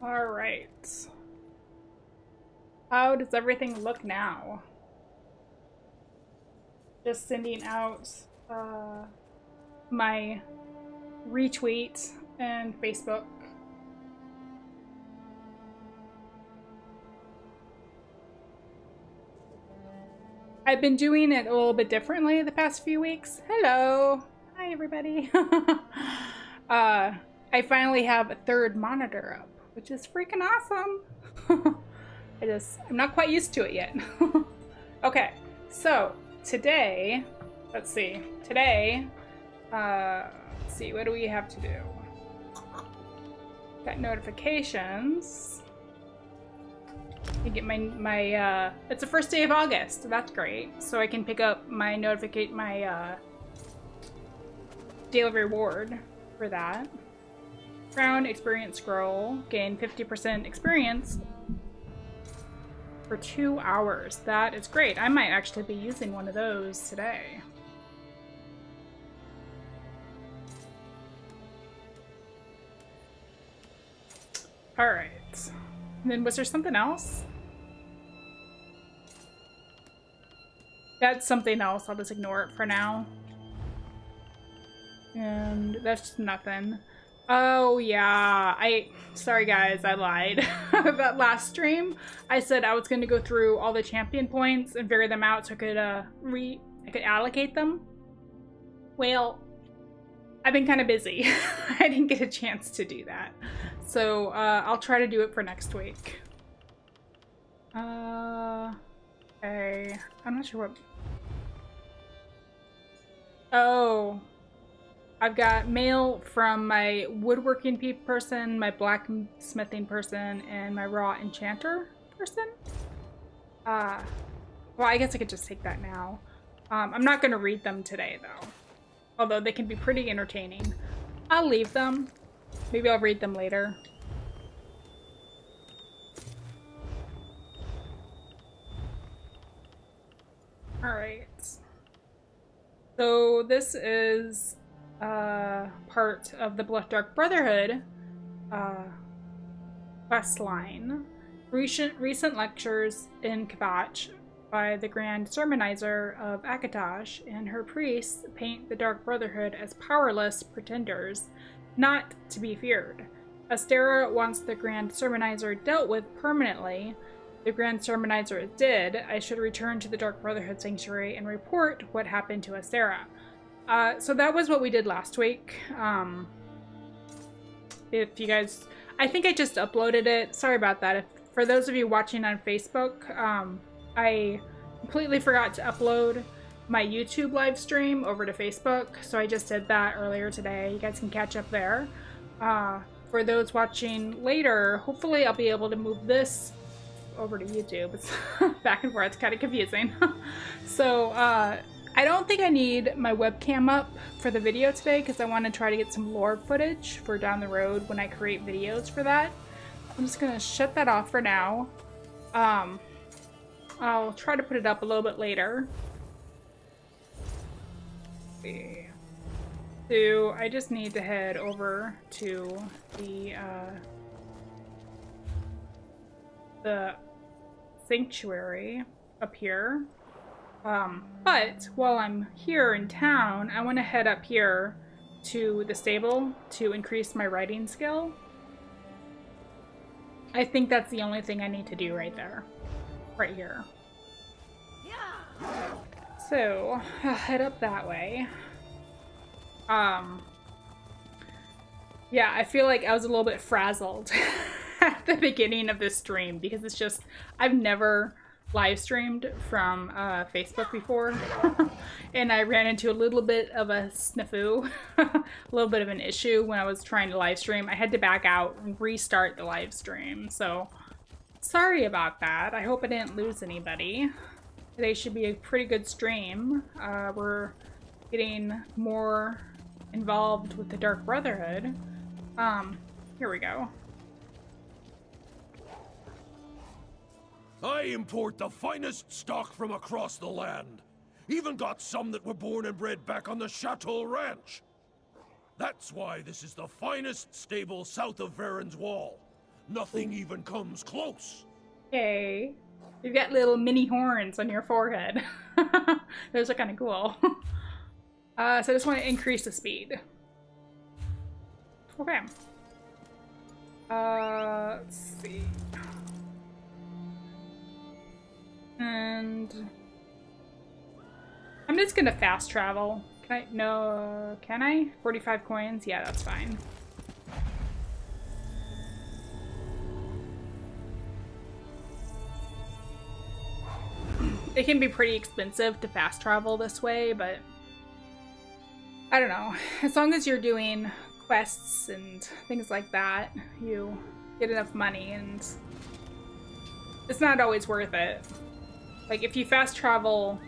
All right. How does everything look now? Just sending out my retweet and Facebook. I've been doing it a little bit differently the past few weeks. Hello. Hi, everybody. I finally have a third monitor up, which is freaking awesome. I'm not quite used to it yet. Okay, so today, let's see, what do we have to do? Got notifications. I get my it's the first day of August, so that's great. So I can pick up my daily reward for that. Crown experience scroll, gain 50% experience for 2 hours. That is great. I might actually be using one of those today. All right. And then was there something else? That's something else. I'll just ignore it for now. And that's nothing. Oh yeah, sorry guys, I lied. That last stream, I said I was going to go through all the champion points and figure them out so I could allocate them. Well, I've been kind of busy. I didn't get a chance to do that. So I'll try to do it for next week. Okay, I'm not sure what. Oh. I've got mail from my woodworking person, my blacksmithing person, and my raw enchanter person. Well, I guess I could just take that now. I'm not going to read them today, though. Although they can be pretty entertaining. I'll leave them. Maybe I'll read them later. Alright. So this is part of the Dark Brotherhood quest line. Recent lectures in Kvatch by the Grand Sermonizer of Akatosh and her priests paint the Dark Brotherhood as powerless pretenders, not to be feared. Astera wants the Grand Sermonizer dealt with permanently. The Grand Sermonizer is dead. I should return to the Dark Brotherhood Sanctuary and report what happened to Astera. So that was what we did last week. If you guys, I think I just uploaded it. Sorry about that. For those of you watching on Facebook, I completely forgot to upload my YouTube live stream over to Facebook. So I just did that earlier today. You guys can catch up there. For those watching later, hopefully I'll be able to move this over to YouTube. It's back and forth. It's kind of confusing. So, I don't think I need my webcam up for the video today because I want to try to get some lore footage for down the road when I create videos for that. I'm just going to shut that off for now. I'll try to put it up a little bit later. So I just need to head over to the sanctuary up here. But while I'm here in town, I want to head up here to the stable to increase my riding skill. I think that's the only thing I need to do right there. Right here. So, I'll head up that way. Yeah, I feel like I was a little bit frazzled at the beginning of this stream because it's just, I've never live streamed from Facebook before. And I ran into a little bit of a snafu, a little bit of an issue when I was trying to live stream. I had to back out and restart the live stream, so sorry about that. I hope I didn't lose anybody. Today should be a pretty good stream. We're getting more involved with the Dark Brotherhood. Here we go. I import the finest stock from across the land. Even got some that were born and bred back on the Chateau Ranch. That's why this is the finest stable south of Varen's Wall. Nothing even comes close. Okay. You've got little mini horns on your forehead. Those are kind of cool. So I just want to increase the speed. Okay. Let's see. And I'm just gonna fast travel. Can I? No, can I? 45 coins? Yeah, that's fine. It can be pretty expensive to fast travel this way, but I don't know. As long as you're doing quests and things like that, you get enough money, and it's not always worth it. Like, if you fast travel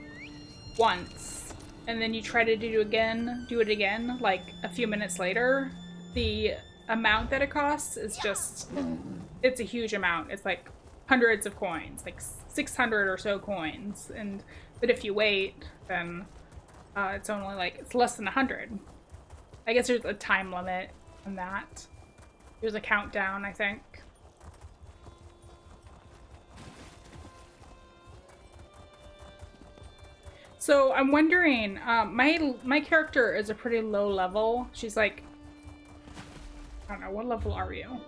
once and then you try to do it again, like a few minutes later, the amount that it costs is just, it's a huge amount. It's like hundreds of coins, like 600 or so coins. But if you wait, then it's only like, it's less than 100. I guess there's a time limit on that. There's a countdown, I think. So I'm wondering, my character is a pretty low level. She's like, I don't know, what level are you?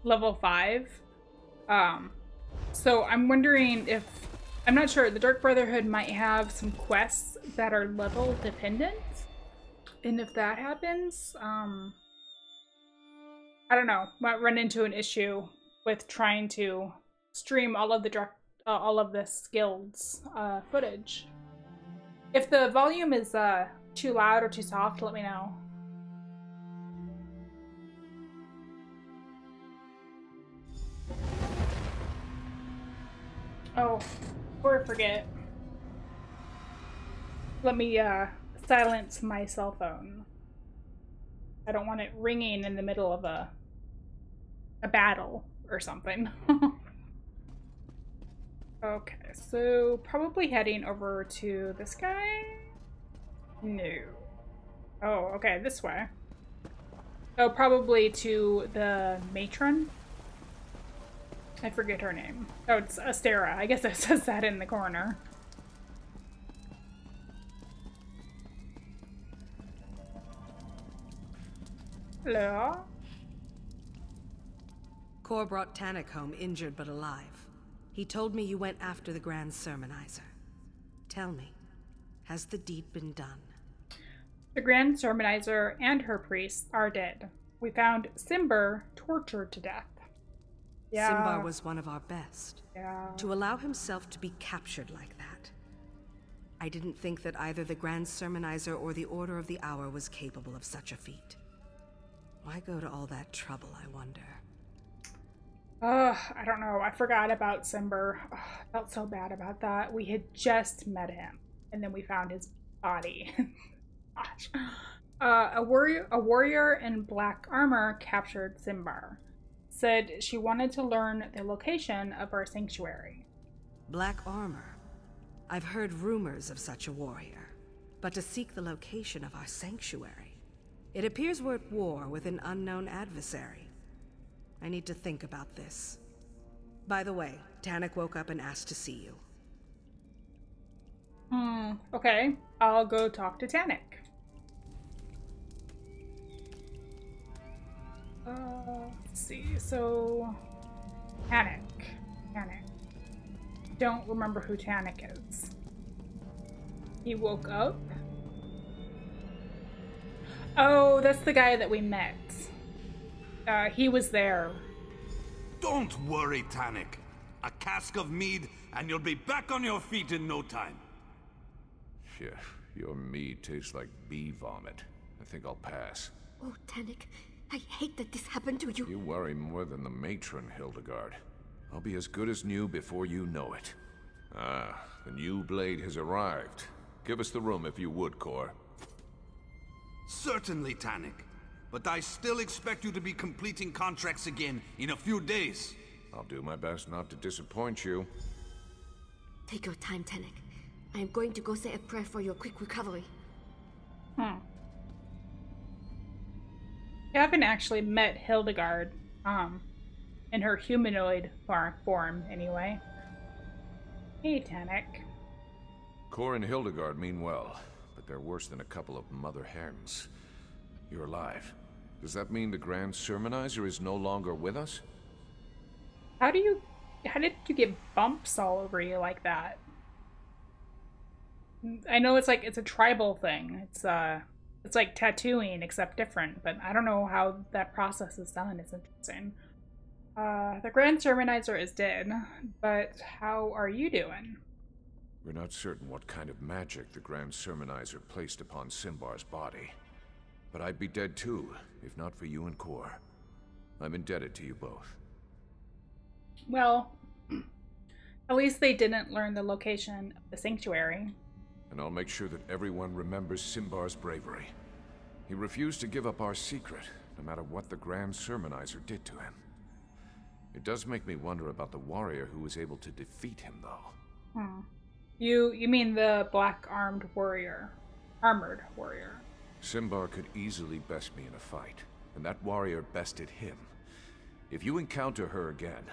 Level 5. So I'm wondering if, I'm not sure, the Dark Brotherhood might have some quests that are level dependent. And if that happens, I don't know, might run into an issue with trying to stream all of this guild's footage. If the volume is too loud or too soft, let me know. Oh, before I forget, let me silence my cell phone. I don't want it ringing in the middle of a battle or something. Okay, so probably heading over to this guy? No. Oh, okay, this way. Oh, probably to the matron? I forget her name. Oh, it's Astera. I guess it says that in the corner. Hello? Kor brought Tannik home injured but alive. He told me you went after the Grand Sermonizer. Tell me, has the deed been done? The Grand Sermonizer and her priests are dead. We found Simber tortured to death. Yeah. Simbar was one of our best. Yeah. To allow himself to be captured like that. I didn't think that either the Grand Sermonizer or the Order of the Hour was capable of such a feat. Why go to all that trouble, I wonder? I don't know. I forgot about Simber. I felt so bad about that. We had just met him, and then we found his body. Gosh. A warrior in black armor captured Simbar. Said she wanted to learn the location of our sanctuary. Black armor? I've heard rumors of such a warrior. But to seek the location of our sanctuary, it appears we're at war with an unknown adversary. I need to think about this. By the way, Tannik woke up and asked to see you. Okay. I'll go talk to Tannik. Let's see. So, Tannik. Don't remember who Tannik is. He woke up? Oh, that's the guy that we met. He was there. Don't worry, Tannik. A cask of mead, and you'll be back on your feet in no time. Shit, your mead tastes like bee vomit. I think I'll pass. Oh, Tannik, I hate that this happened to you. You worry more than the matron, Hildegard. I'll be as good as new before you know it. Ah, the new blade has arrived. Give us the room if you would, Kor. Certainly, Tannik. But I still expect you to be completing contracts again in a few days. I'll do my best not to disappoint you. Take your time, Tannik. I am going to go say a prayer for your quick recovery. Yeah, haven't actually met Hildegard, in her humanoid form, anyway. Hey, Tannic. Cor and Hildegard mean well, but they're worse than a couple of mother hens. You're alive. Does that mean the Grand Sermonizer is no longer with us? How did you get bumps all over you like that? I know it's a tribal thing. It's like tattooing, except different, but I don't know how that process is done. It's interesting. The Grand Sermonizer is dead, but how are you doing? We're not certain what kind of magic the Grand Sermonizer placed upon Simbar's body. But I'd be dead too, if not for you and Cor. I'm indebted to you both. Well, at least they didn't learn the location of the sanctuary. And I'll make sure that everyone remembers Simbar's bravery. He refused to give up our secret, no matter what the Grand Sermonizer did to him. It does make me wonder about the warrior who was able to defeat him, though. You mean the black-armed warrior. Armored warrior. Simbar could easily best me in a fight, and that warrior bested him. If you encounter her again,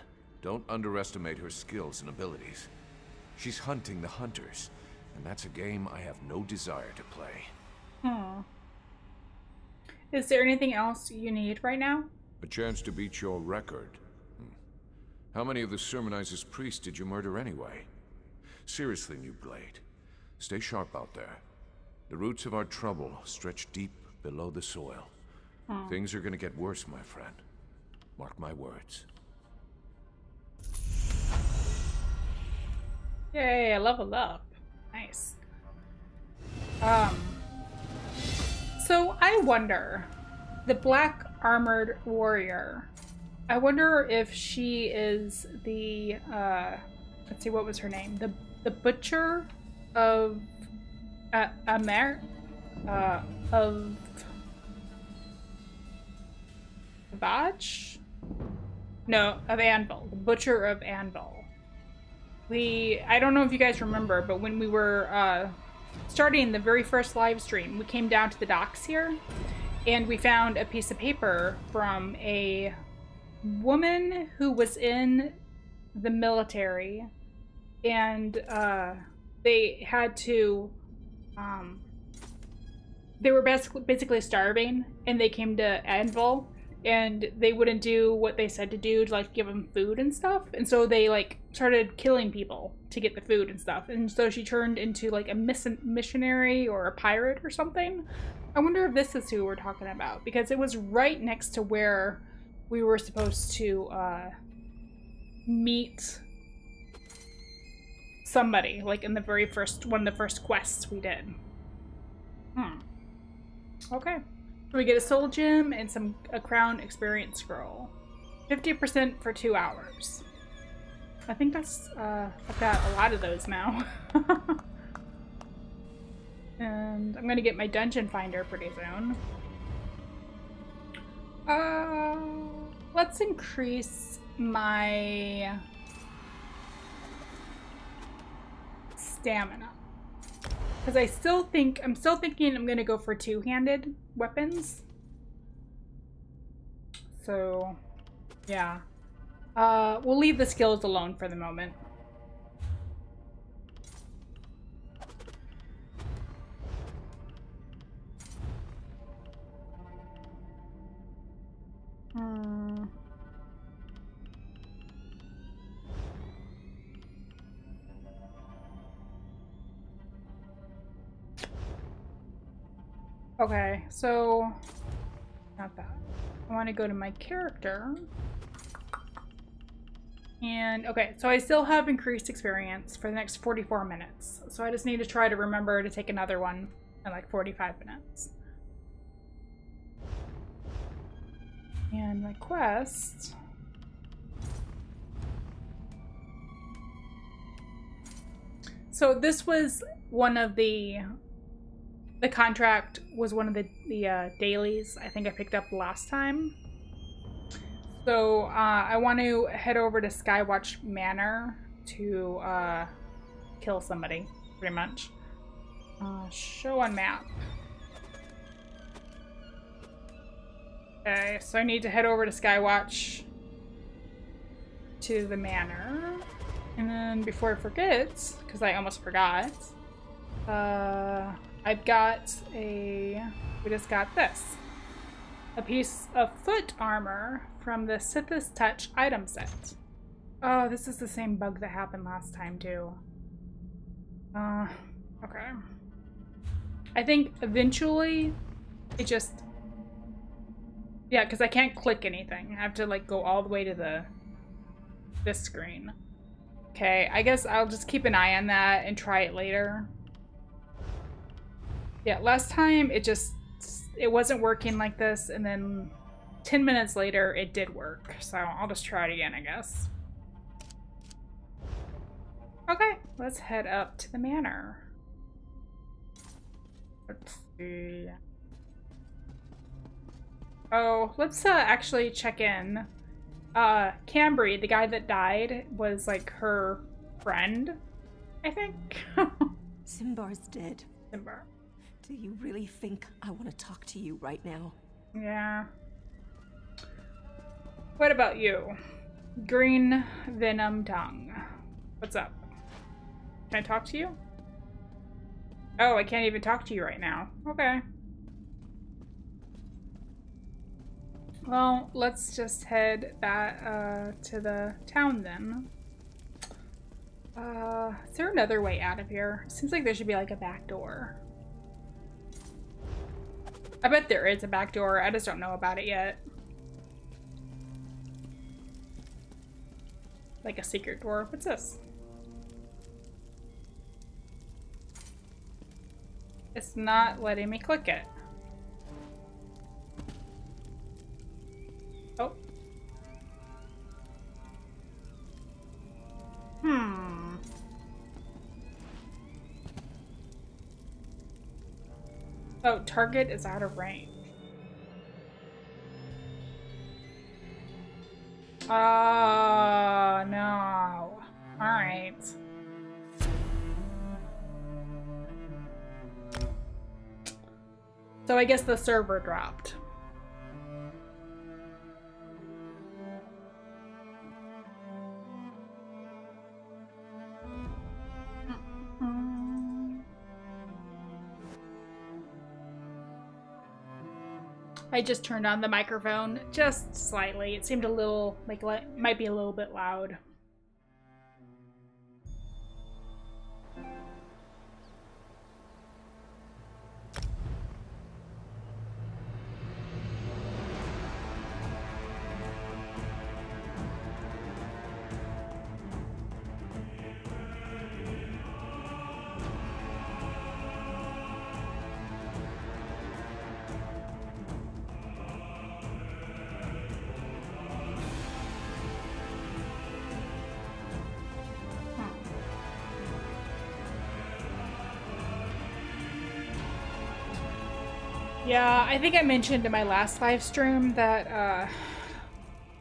don't underestimate her skills and abilities. She's hunting the hunters, and that's a game I have no desire to play. Is there anything else you need right now? A chance to beat your record. How many of the Sermonizer's priests did you murder anyway? Seriously, New Blade. Stay sharp out there. The roots of our trouble stretch deep below the soil. Things are gonna get worse, my friend. Mark my words. Yay, I leveled up. Nice. So I wonder, the black armored warrior, I wonder if she is the, let's see, what was her name? The butcher of of Botch? No, of Anvil. The butcher of Anvil. I don't know if you guys remember, but when we were starting the very first live stream, we came down to the docks here, and we found a piece of paper from a woman who was in the military, and they had to, they were basically starving, and they came to Anvil, and they wouldn't do what they said to do, to like give them food and stuff, and so they like started killing people to get the food and stuff, and so she turned into like a missionary or a pirate or something. I wonder if this is who we're talking about, because it was right next to where we were supposed to meet somebody, like in the very first one of the first quests we did. Okay. So we get a soul gem and a crown experience scroll. 50% for 2 hours. I think that's I've got a lot of those now. And I'm gonna get my dungeon finder pretty soon. Let's increase my stamina, because I'm still thinking I'm gonna go for two-handed weapons. So yeah, we'll leave the skills alone for the moment. Okay, so not that. I want to go to my character. And okay, so I still have increased experience for the next 44 minutes. So I just need to try to remember to take another one in like 45 minutes. And my quest. So this was one of the contract was one of the dailies I think I picked up last time. So I want to head over to Skywatch Manor to kill somebody, pretty much. Show on map. Okay, so I need to head over to Skywatch to the manor. And then before I forget, because I almost forgot, I've got we just got this. A piece of foot armor from the Sith's Touch item set. Oh, this is the same bug that happened last time too. Okay. I think eventually it just... Yeah, because I can't click anything. I have to like go all the way to this screen. Okay, I guess I'll just keep an eye on that and try it later. Yeah, last time it wasn't working like this, and then 10 minutes later it did work. So I'll just try it again, I guess. Okay, let's head up to the manor. Let's see. Oh, let's actually check in. Cambry, the guy that died, was like her friend, I think. Simbar's dead. Simbar. Do you really think I want to talk to you right now? Yeah. What about you? Green Venom Tongue. What's up? Can I talk to you? Oh, I can't even talk to you right now. Okay. Well, let's just head back to the town then. Is there another way out of here? Seems like there should be like a back door. I bet there is a back door. I just don't know about it yet. Like a secret door. What's this? It's not letting me click it. Oh. Oh, target is out of range. Oh, no. Alright. So I guess the server dropped. I just turned on the microphone just slightly. It seemed a little, like, might be a little bit loud. Yeah, I think I mentioned in my last live stream that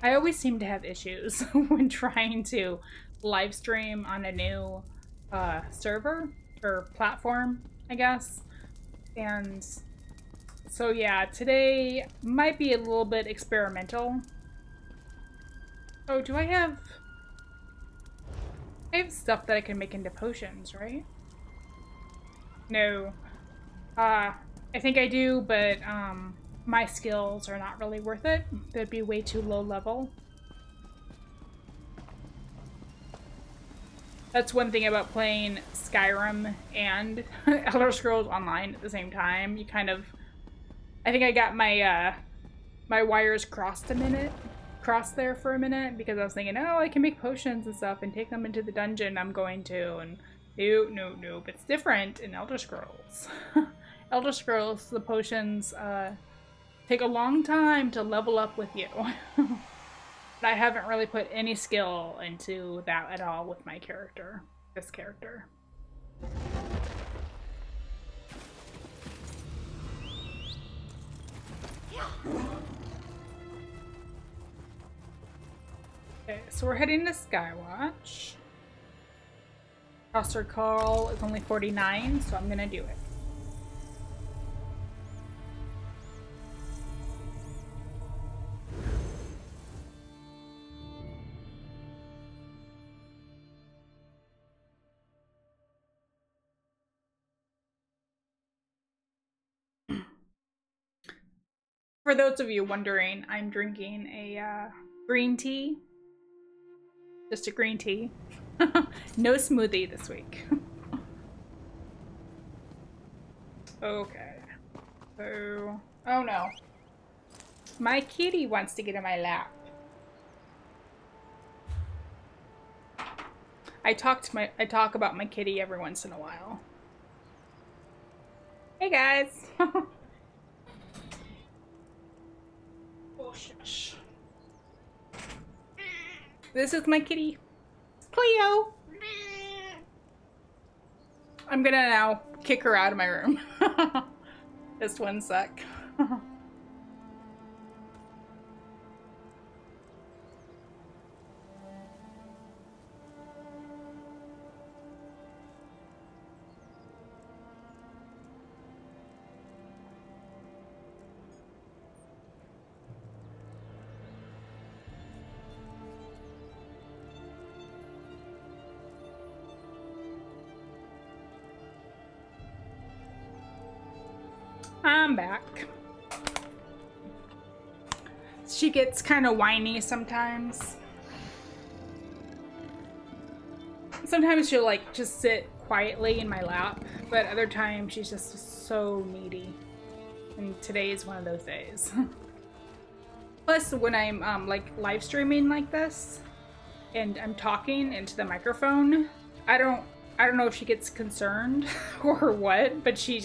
I always seem to have issues when trying to live stream on a new server or platform, I guess. And so yeah, today might be a little bit experimental. Oh, do I have stuff that I can make into potions, right? No. I think I do, but my skills are not really worth it. They'd be way too low level. That's one thing about playing Skyrim and Elder Scrolls Online at the same time. You kind of... I think I got my my wires crossed there for a minute, because I was thinking, oh, I can make potions and stuff and take them into the dungeon I'm going to, and nope, it's different in Elder Scrolls. Elder Scrolls, the potions take a long time to level up with you. But I haven't really put any skill into that at all with my character, this character. Okay, so we're heading to Skywatch. Foster call is only 49, so I'm gonna do it. For those of you wondering, I'm drinking a green tea. Just a green tea. No smoothie this week. Okay. So, oh no. My kitty wants to get in my lap. I talk about my kitty every once in a while. Hey guys. Oh shush. This is my kitty, Cleo. I'm gonna now kick her out of my room. Just one sec. I'm back. She gets kind of whiny sometimes. Sometimes she'll like just sit quietly in my lap, but other times she's just so needy. And today is one of those days. Plus, when I'm like live streaming like this, and I'm talking into the microphone, I don't know if she gets concerned or what, but she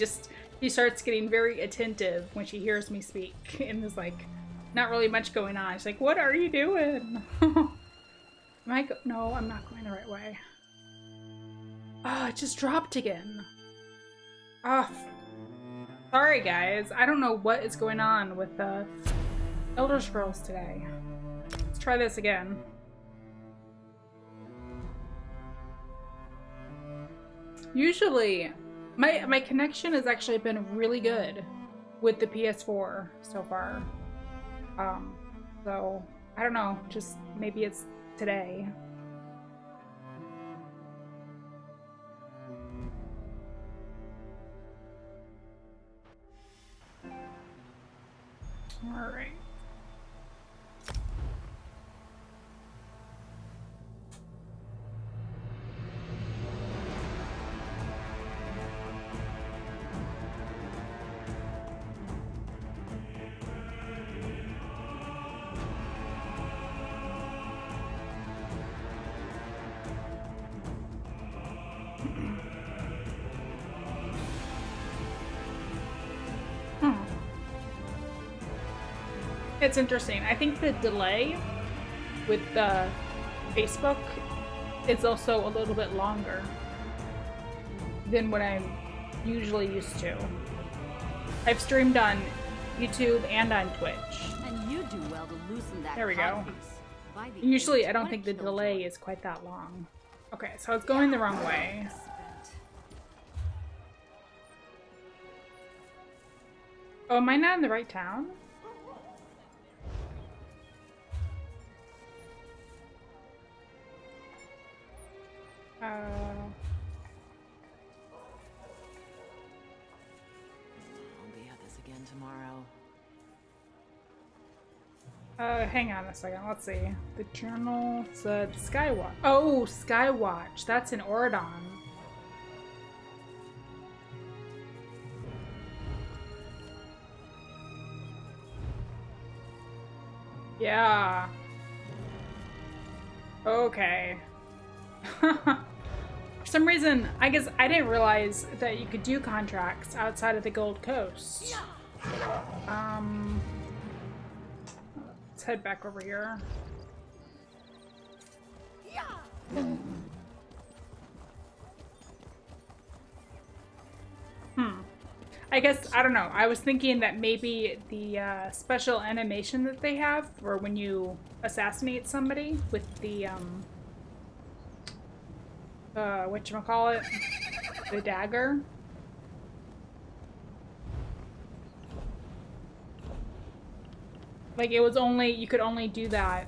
starts getting very attentive when she hears me speak, and there's like not really much going on. She's like, "What are you doing?" No, I'm not going the right way. Oh, it just dropped again. Oh, sorry guys. I don't know what is going on with the Elder Scrolls today. Let's try this again. Usually, my connection has actually been really good with the PS4 so far. So I don't know, just maybe it's today. All right. It's interesting. I think the delay with the Facebook is also a little bit longer than what I'm usually used to. I've streamed on YouTube and on Twitch. And you do well to loosen that. There we go. Usually I don't think the delay is quite that long. Okay, so it's going the wrong way. Oh, am I not in the right town? I'll be at this again tomorrow. Hang on a second. Let's see. The journal said Skywatch. Oh, Skywatch. That's in Oradon. Yeah. Okay. For some reason, I guess I didn't realize that you could do contracts outside of the Gold Coast. Let's head back over here. I guess, I don't know. I was thinking that maybe the special animation that they have for when you assassinate somebody with the, whatchamacallit? The dagger. Like, it was only, you could only do that,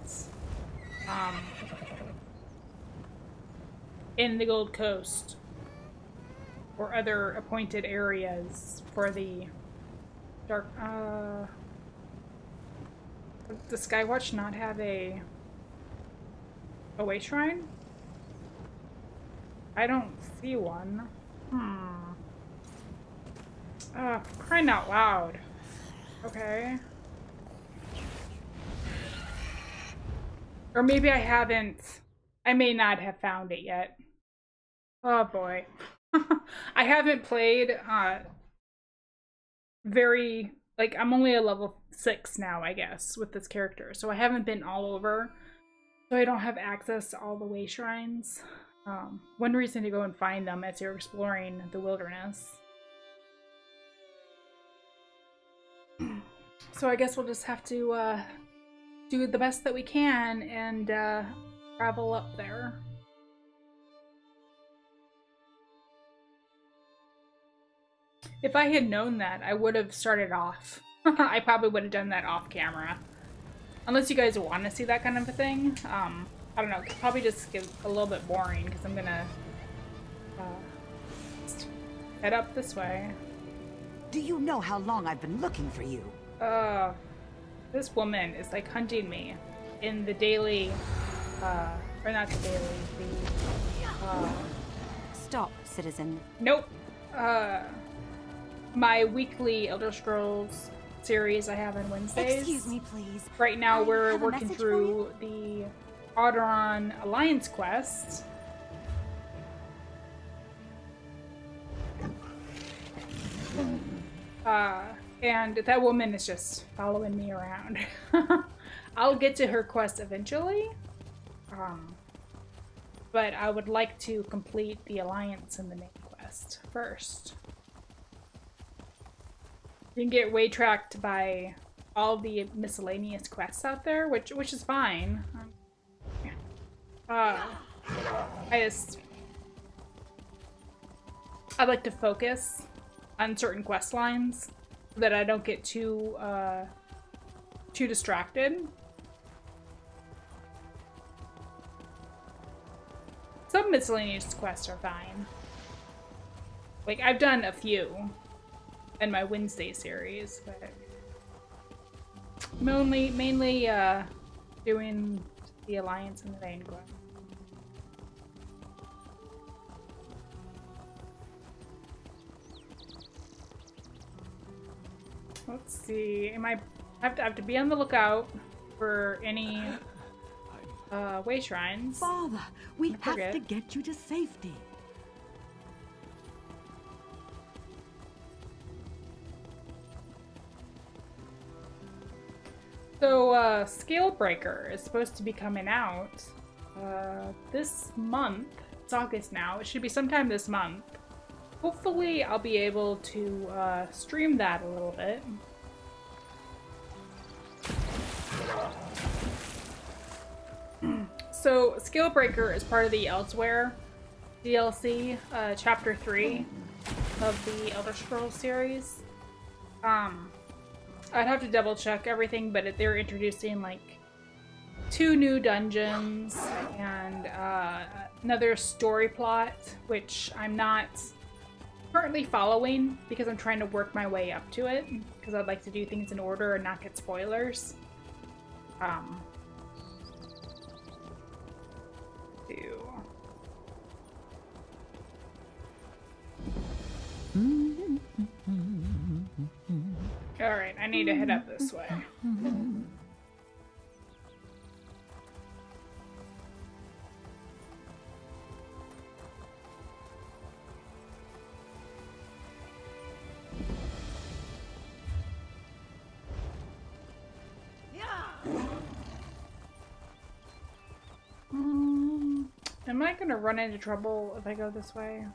in the Gold Coast. Or other appointed areas for the Dark, Does Skywatch not have a way shrine? I don't see one. Crying out loud. Okay. Or maybe I haven't. I may not have found it yet. Oh boy. I haven't played very, like, I'm only a level 6 now, I guess, with this character. So I haven't been all over. So I don't have access to all the way shrines. One reason to go and find them as you're exploring the wilderness. So I guess we'll just have to do the best that we can and travel up there. If I had known that, I would have started off. I probably would have done that off camera. Unless you guys want to see that kind of a thing. I don't know, it's probably just get a little bit boring because I'm gonna head up this way. Do you know how long I've been looking for you? This woman is like hunting me in the daily, or not the daily, the, Stop, citizen. Nope. My weekly Elder Scrolls series I have on Wednesdays. Excuse me, please. Right now we're have a working message through the Alderaan Alliance quest. And that woman is just following me around. I'll get to her quest eventually. But I would like to complete the Alliance and the main quest first. You can get way tracked by all the miscellaneous quests out there, which is fine. I'd like to focus on certain quest lines so that I don't get too distracted. Some miscellaneous quests are fine. Like, I've done a few in my Wednesday series, but mainly doing the Alliance and the main quest. Let's see. I have to be on the lookout for any way shrines. Father, we have forget. to get you to safety. So, Scalebreaker is supposed to be coming out this month. It's August now. It should be sometime this month. Hopefully, I'll be able to stream that a little bit. So, Scalebreaker is part of the Elsewhere DLC, Chapter 3 of the Elder Scrolls series. I'd have to double check everything, but they're introducing like 2 new dungeons and another story plot, which I'm not currently following because I'm trying to work my way up to it because I'd like to do things in order and not get spoilers. Alright, I need to head up this way. Am I gonna run into trouble if I go this way?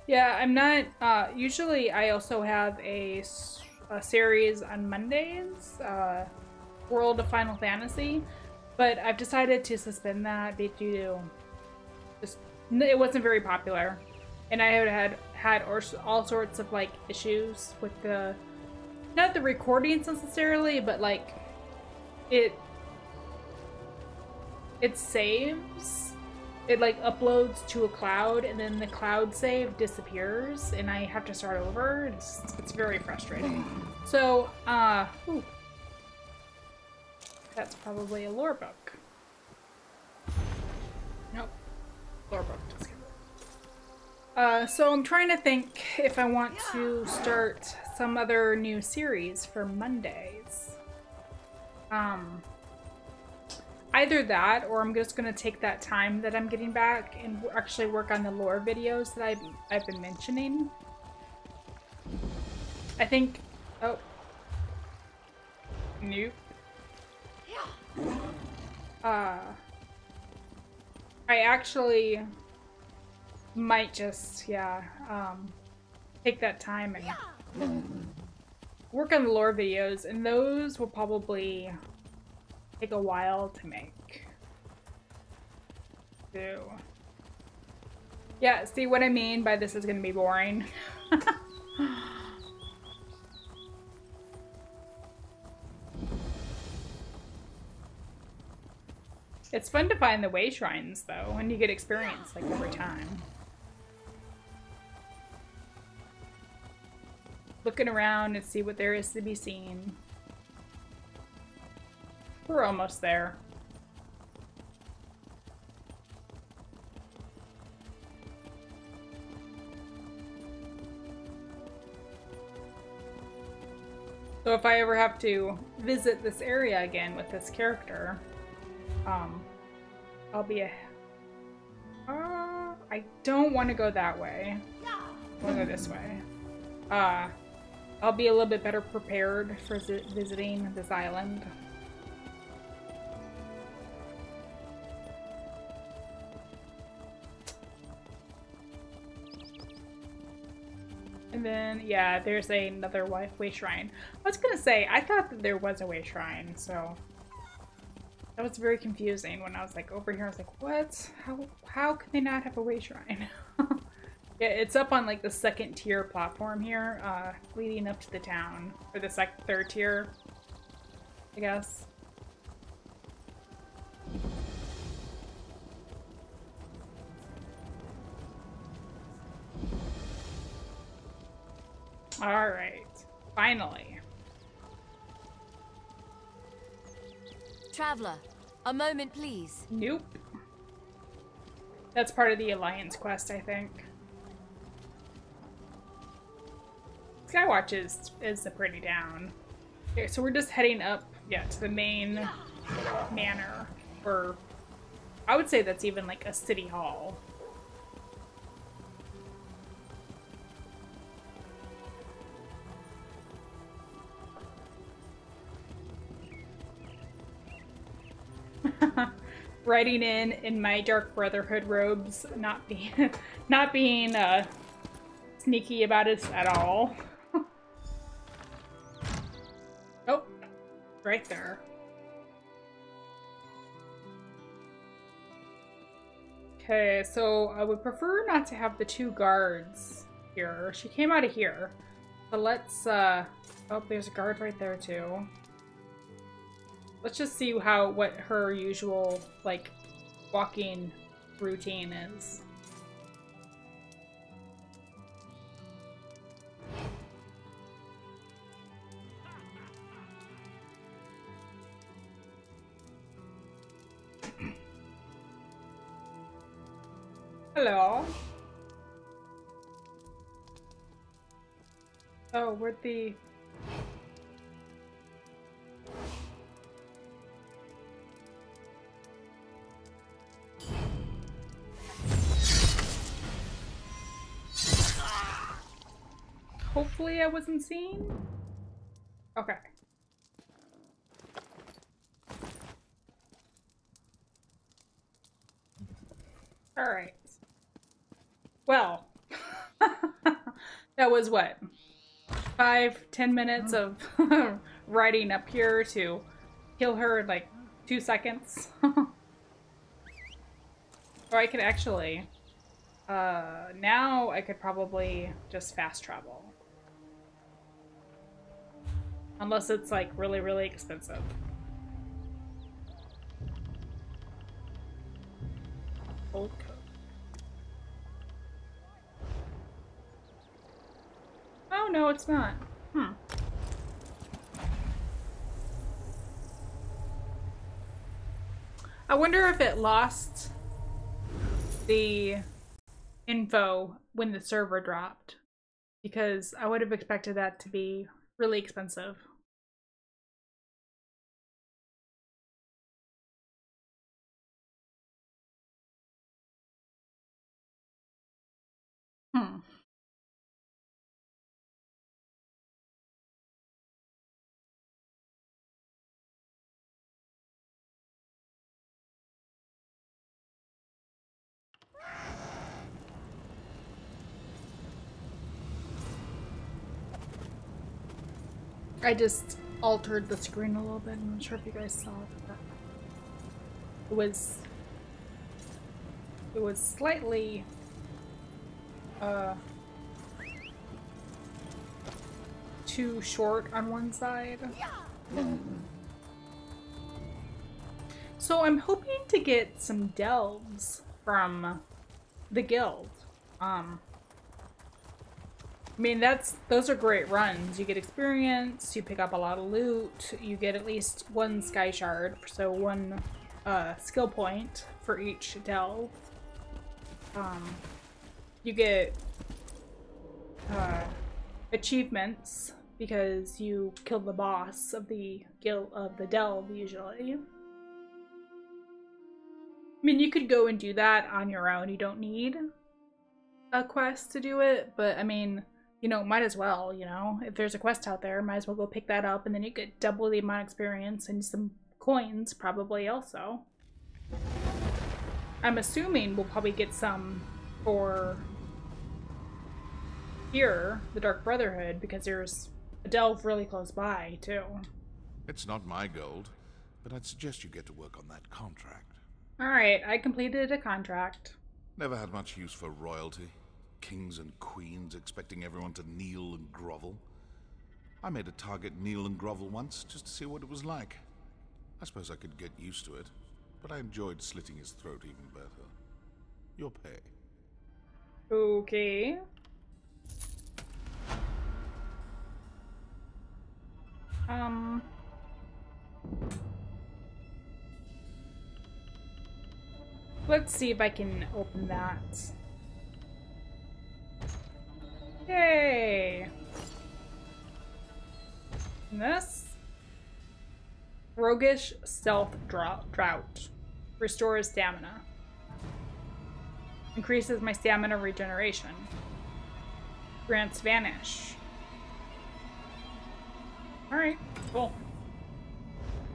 Yeah, I'm not, usually I also have a series on Mondays, world of Final Fantasy, but I've decided to suspend that due to just it wasn't very popular, and I had all sorts of like issues with the not the recordings necessarily, but like it saves. It like uploads to a cloud and then the cloud save disappears and I have to start over. It's very frustrating. So, ooh. That's probably a lore book. Nope. Lore book. So I'm trying to think if I want to start some other new series for Mondays. Either that, or I'm just gonna take that time that I'm getting back and actually work on the lore videos that I've been mentioning. I think. Oh. Nope. I actually might just take that time and work on the lore videos, and those will probably take a while to make. So, yeah, see what I mean by this is gonna be boring. It's fun to find the way shrines though, and you get experience like every time. Looking around and see what there is to be seen. We're almost there. So if I ever have to visit this area again with this character, I'll be a... I don't want to go that way. I want to go this way. I'll be a little bit better prepared for visiting this island. And then, yeah, there's another way shrine. I was gonna say, I thought that there was a way shrine, so... That was very confusing when I was like over here. I was like, what? How can they not have a way shrine? Yeah, it's up on like the second tier platform here, leading up to the town. Or the third tier, I guess. Alright, finally. Traveler, a moment please. Nope. That's part of the Alliance quest, I think. Skywatch is a pretty down. Okay, so we're just heading up, yeah, to the main manor. Or, I would say that's even like a city hall. Riding in my Dark Brotherhood robes, not being sneaky about it at all. Oh, right there. Okay, so I would prefer not to have the two guards here. She came out of here. But let's, oh, there's a guard right there too. Let's just see what her usual, like, walking routine is. Hello. Oh, where'd the... Hopefully I wasn't seen? Okay. Alright. Well. That was what? 5-10 minutes of riding up here to kill her in like 2 seconds. Or I could actually, now I could probably just fast travel. Unless it's like really, really expensive. Old code. Oh, no, it's not. I wonder if it lost the info when the server dropped, because I would have expected that to be really expensive. I just altered the screen a little bit. I'm not sure if you guys saw it, but it was slightly too short on one side. So I'm hoping to get some delves from the guild. I mean, those are great runs. You get experience, you pick up a lot of loot, you get at least one sky shard, so one skill point for each delve. You get achievements because you killed the boss of the guild of the delve usually. I mean, you could go and do that on your own. You don't need a quest to do it, but I mean, you know, might as well, you know? If there's a quest out there, might as well go pick that up, and then you get double the amount of experience and some coins, probably, also. I'm assuming we'll probably get some for here, the Dark Brotherhood, because there's a delve really close by, too. It's not my gold, but I'd suggest you get to work on that contract. Alright, I completed a contract. Never had much use for royalty. Kings and queens expecting everyone to kneel and grovel. I made a target kneel and grovel once, just to see what it was like. I suppose I could get used to it, but I enjoyed slitting his throat even better. Your pay. Okay. Let's see if I can open that. Yay! And this? Roguish Stealth Drought. Restores stamina. Increases my stamina regeneration. Grants Vanish. Alright, cool.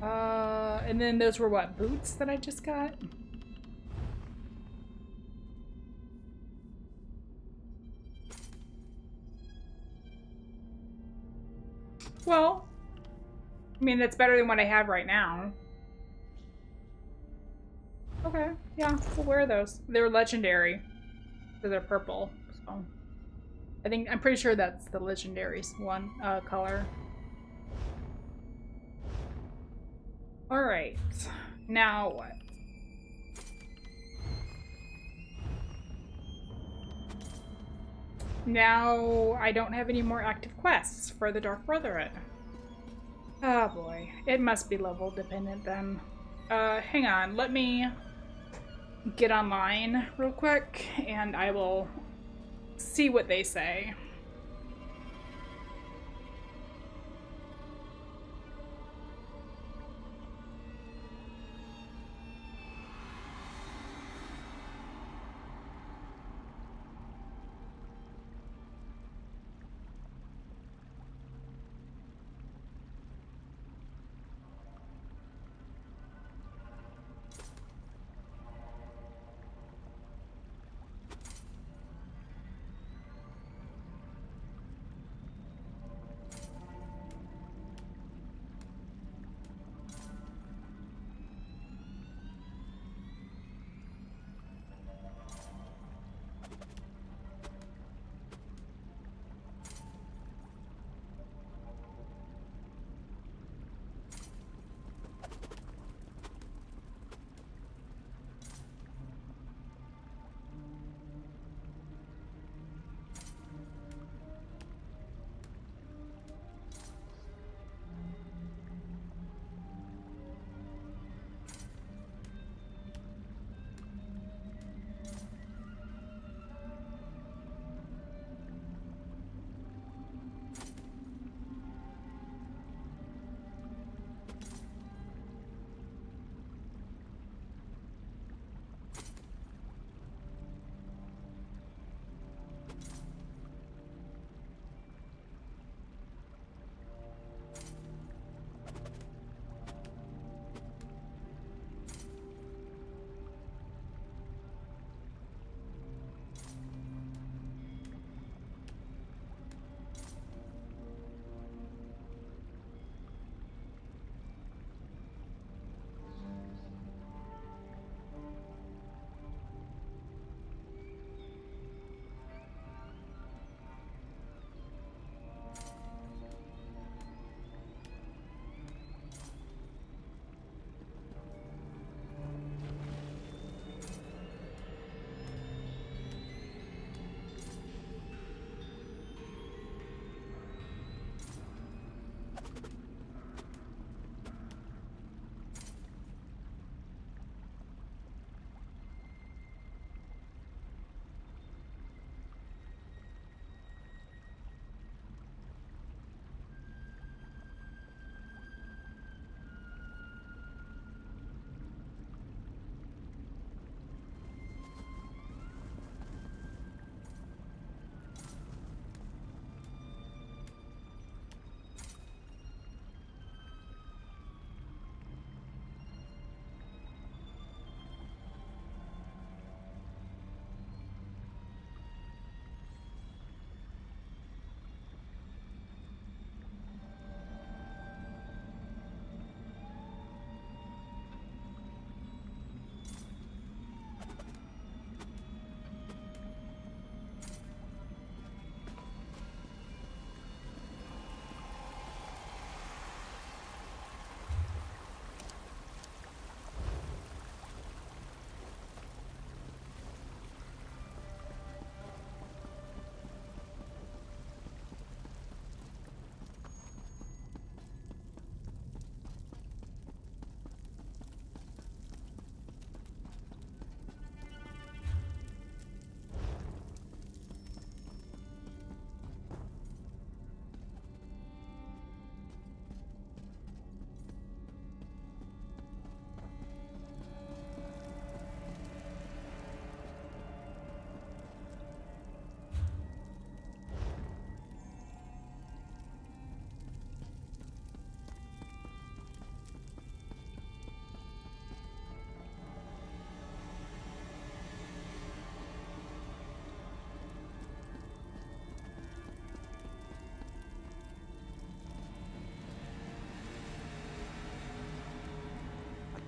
And then those were what, boots that I just got? Well, I mean, that's better than what I have right now. Okay, yeah, we'll wear those. They're legendary, so they're purple, so I'm pretty sure that's the legendary one, color. Alright, now what? Now I don't have any more active quests for the Dark Brotherhood. Oh boy, it must be level dependent then. Hang on, let me get online real quick and I will see what they say.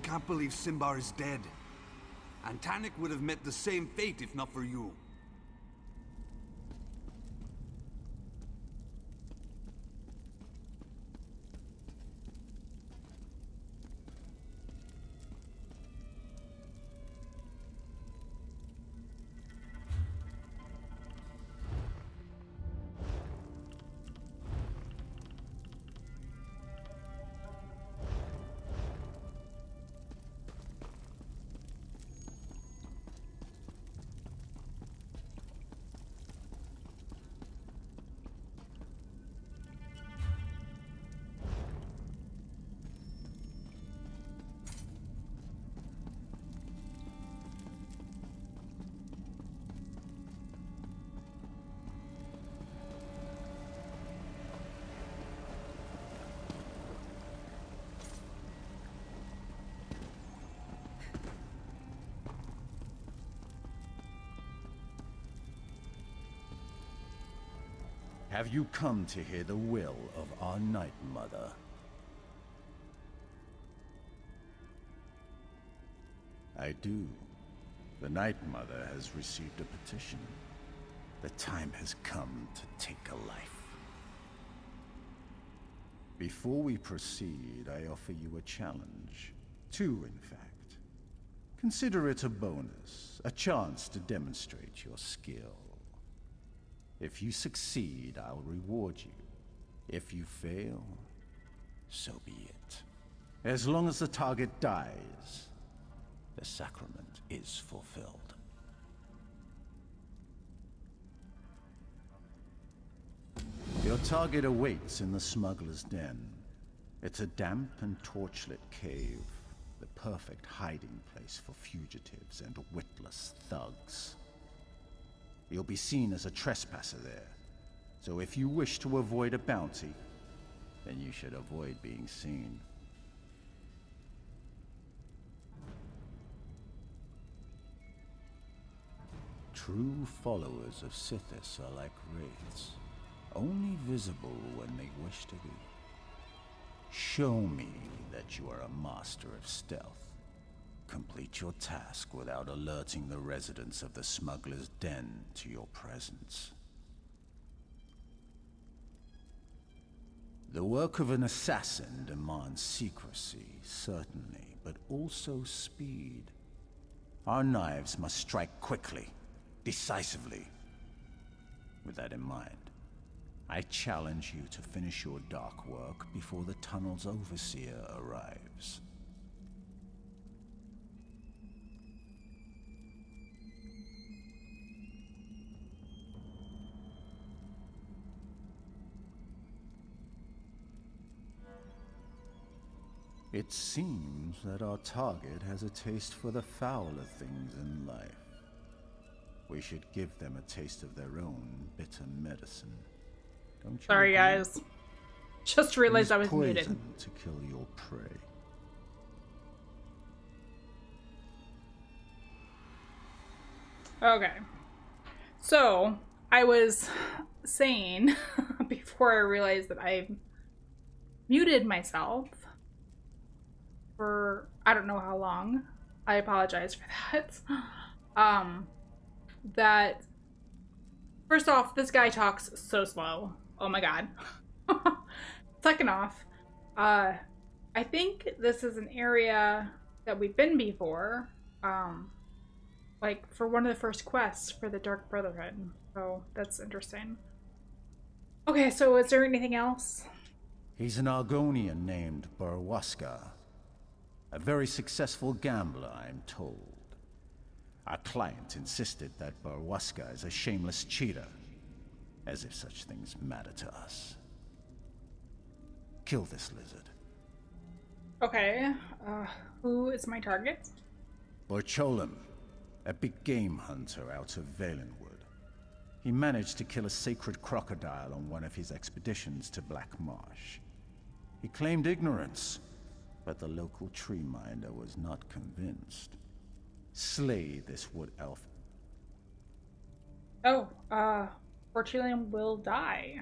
can't believe Simbar is dead. And Tannic would have met the same fate if not for you. Have you come to hear the will of our Night Mother? I do. The Night Mother has received a petition. The time has come to take a life. Before we proceed, I offer you a challenge. Two, in fact. Consider it a bonus, a chance to demonstrate your skill. If you succeed, I'll reward you. If you fail, so be it. As long as the target dies, the sacrament is fulfilled. Your target awaits in the smuggler's den. It's a damp and torchlit cave, the perfect hiding place for fugitives and witless thugs. You'll be seen as a trespasser there, so if you wish to avoid a bounty, then you should avoid being seen. True followers of Sithis are like wraiths, only visible when they wish to be. Show me that you are a master of stealth. Complete your task without alerting the residents of the smuggler's den to your presence. The work of an assassin demands secrecy, certainly, but also speed. Our knives must strike quickly, decisively. With that in mind, I challenge you to finish your dark work before the tunnel's overseer arrives. It seems that our target has a taste for the fouler things in life. We should give them a taste of their own bitter medicine. Don't you Sorry, agree? guys. Just realized I was Use muted. poison to kill your prey. Okay. So, I was saying before I realized that I muted myself for I don't know how long. I apologize for that. That first off, this guy talks so slow. Oh my god. Second off, I think this is an area that we've been before. Like for one of the first quests for the Dark Brotherhood. So that's interesting. Okay, so is there anything else? He's an Argonian named Barwaska. A very successful gambler, I'm told. Our client insisted that Barwaska is a shameless cheater. As if such things matter to us. Kill this lizard. Okay, who is my target? Borcholam, a big game hunter out of Valenwood. He managed to kill a sacred crocodile on one of his expeditions to Black Marsh. He claimed ignorance, but the local tree minder was not convinced. Slay this wood elf. Oh, Borcholam will die.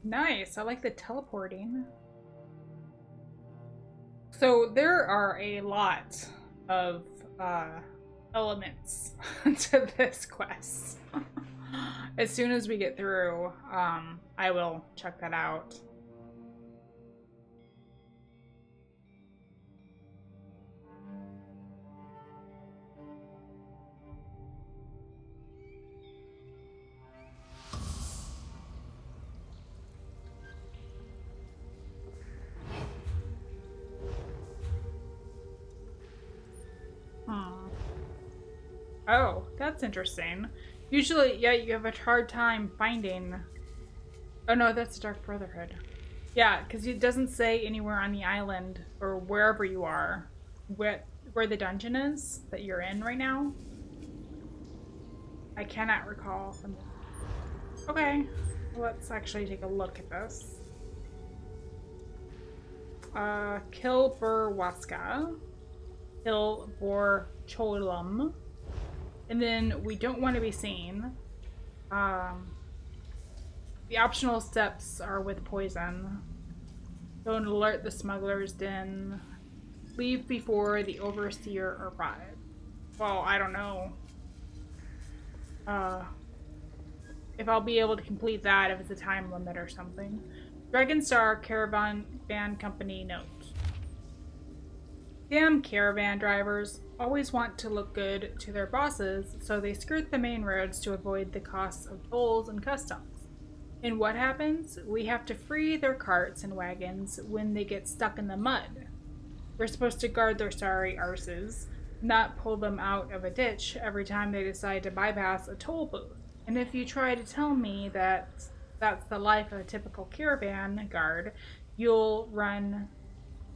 Nice, I like the teleporting. So there are a lot of elements to this quest. As soon as we get through, I will check that out. Oh, that's interesting. Usually, yeah, you have a hard time finding... Oh no, that's Dark Brotherhood. Yeah, because it doesn't say anywhere on the island or wherever you are where the dungeon is that you're in right now. I cannot recall. Okay, let's actually take a look at this. Kilburwaska, Kilborcholum, and then we don't want to be seen. The optional steps are with poison. Don't alert the smuggler's den. Leave before the overseer arrives. Well, I don't know if I'll be able to complete that, if it's a time limit or something. Dragonstar Caravan Company note. Damn caravan drivers always want to look good to their bosses, so they skirt the main roads to avoid the costs of tolls and customs. And what happens? We have to free their carts and wagons when they get stuck in the mud. We're supposed to guard their sorry arses, not pull them out of a ditch every time they decide to bypass a toll booth. And if you try to tell me that that's the life of a typical caravan guard,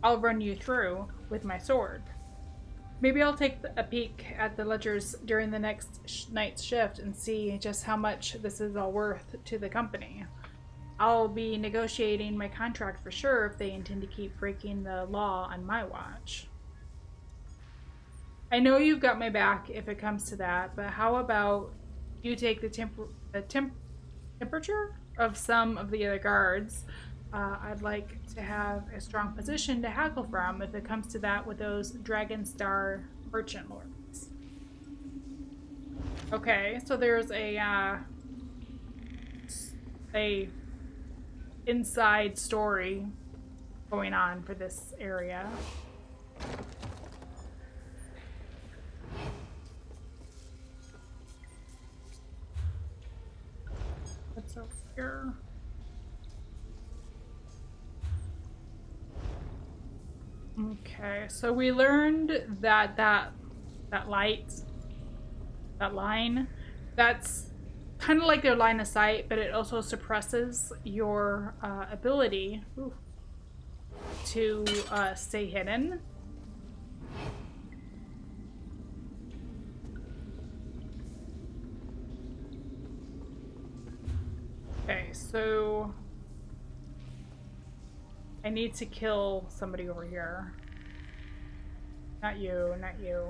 I'll run you through with my sword. Maybe I'll take a peek at the ledgers during the next night's shift and see just how much this is all worth to the company. I'll be negotiating my contract for sure if they intend to keep breaking the law on my watch. I know you've got my back if it comes to that, but how about you take the temperature of some of the other guards? I'd like to have a strong position to haggle from if it comes to that with those Dragonstar merchant lords. Okay, so there's a inside story going on for this area. What's over here? Okay, so we learned that that line, that's kind of like their line of sight, but it also suppresses your ability to stay hidden. Okay, so I need to kill somebody over here. Not you, not you.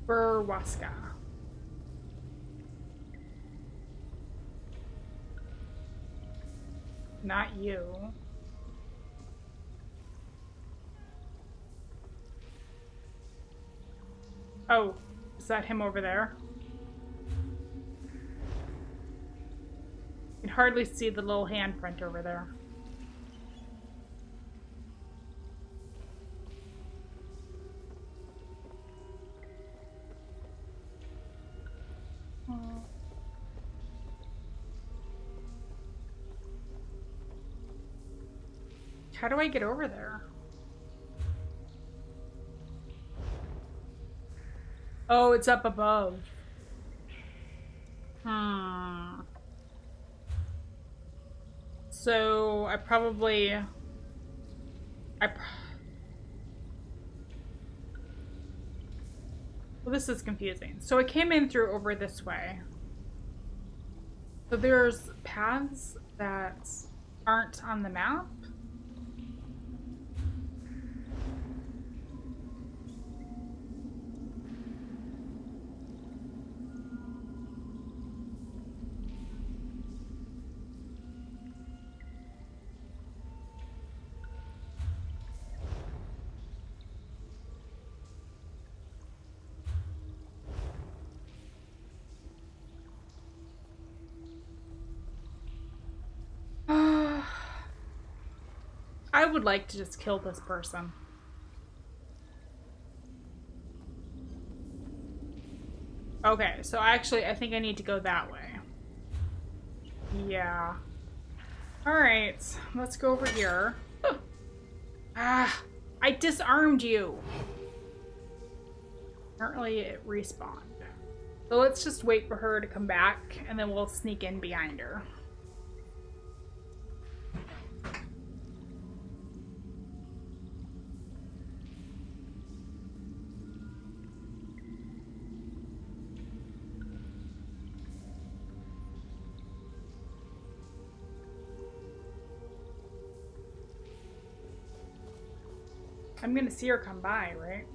Burwaska. Not you. Oh, is that him over there? You can hardly see the little handprint over there. How do I get over there? Oh, it's up above. So I probably... well, this is confusing. So I came in through over this way. So there's paths that aren't on the map. I would like to just kill this person. Okay, so actually, I think I need to go that way. Yeah. Alright, let's go over here. Ah, I disarmed you! Apparently it respawned. So let's just wait for her to come back, and then we'll sneak in behind her. I'm gonna see her come by, right?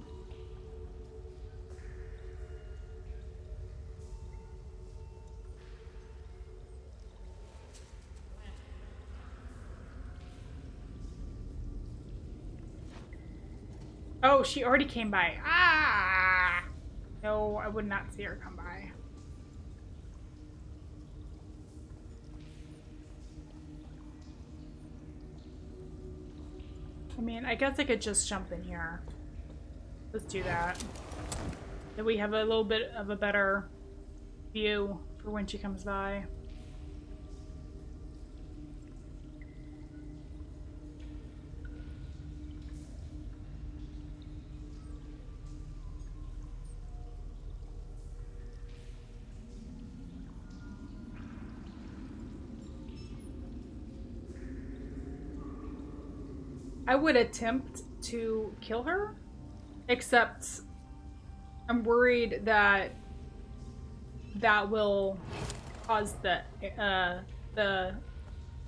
Oh, she already came by. Ah! No, I would not see her come by. I mean, I guess I could just jump in here. Let's do that. Then we have a little bit of a better view for when she comes by. I would attempt to kill her, except I'm worried that that will cause the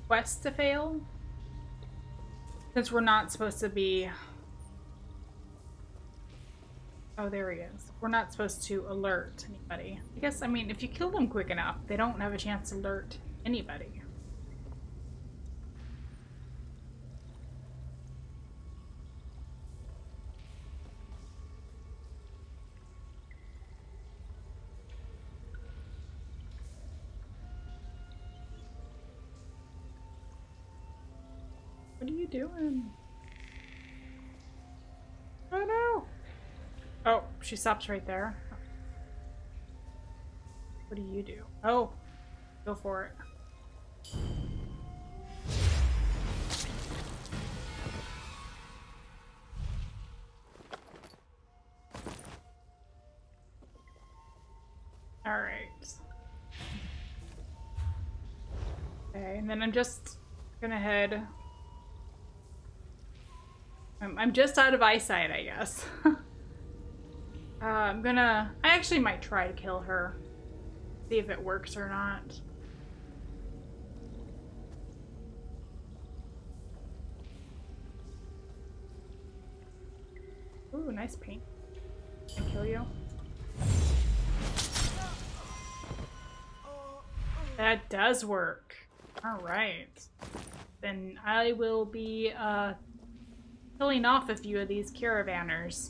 quest to fail, since we're not supposed to be... Oh, there he is. We're not supposed to alert anybody. I guess, I mean, if you kill them quick enough, they don't have a chance to alert anybody. What are you doing? Oh no! Oh, she stops right there. What do you do? Oh, go for it. All right. Okay, and then I'm just gonna head. I'm just out of eyesight, I guess. I actually might try to kill her. See if it works or not. Ooh, nice paint. Can I kill you? That does work. Alright. Then I will be, killing off a few of these caravanners.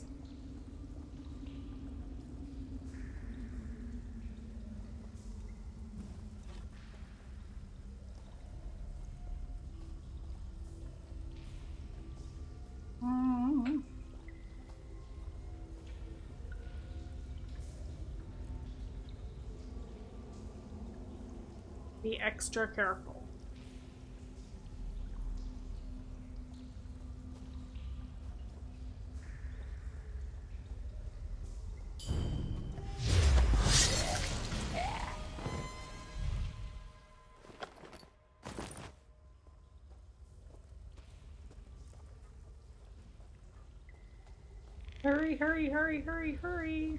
Be extra careful. Hurry, hurry, hurry, hurry, hurry.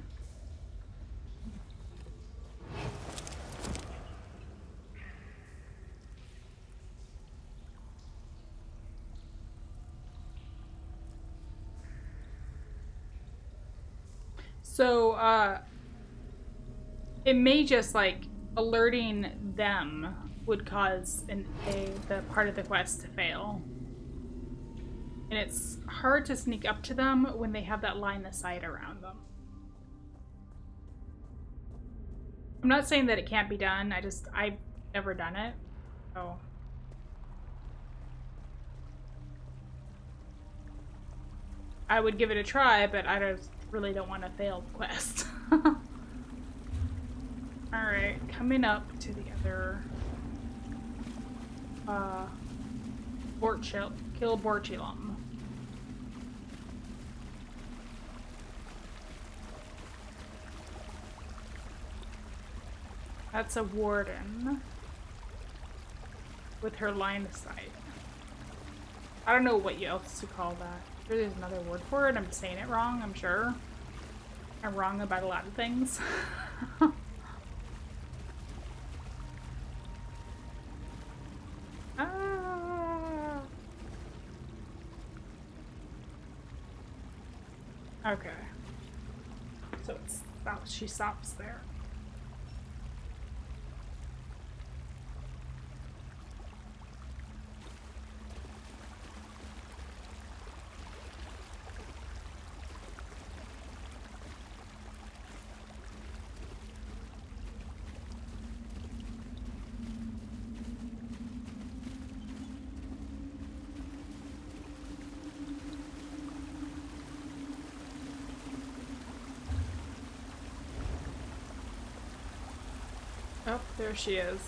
So, it may just, like, alerting them would cause the part of the quest to fail. And it's hard to sneak up to them when they have that line of sight around them. I'm not saying that it can't be done, I've never done it, so. I would give it a try, but I really don't want to fail the quest. Alright, coming up to the other kill Borchilum. That's a warden with her line of sight. I don't know what else to call that. I'm sure there's another word for it. I'm saying it wrong, I'm sure. I'm wrong about a lot of things. Okay. So she stops there. Oh, there she is.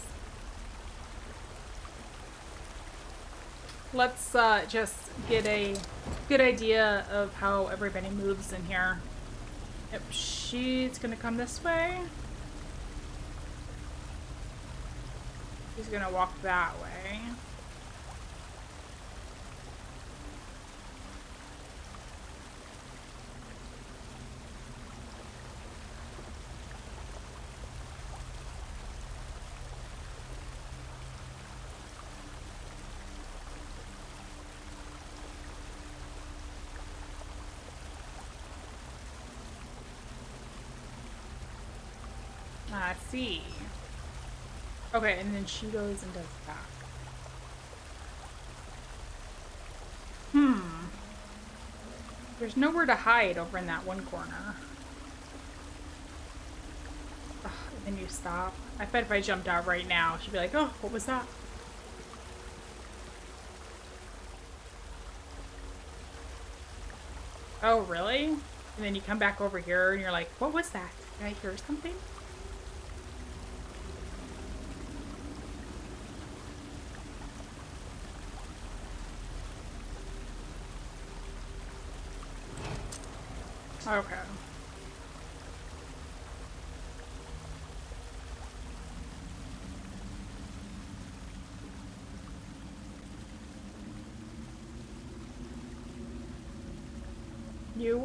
Let's just get a good idea of how everybody moves in here. Yep, she's gonna come this way. She's gonna walk that way. I see. Okay, and then she goes and does that. There's nowhere to hide over in that one corner. Ugh, and then you stop. I bet if I jumped out right now, she'd be like, oh, what was that? Oh, really? And then you come back over here and you're like, what was that? Did I hear something? Okay.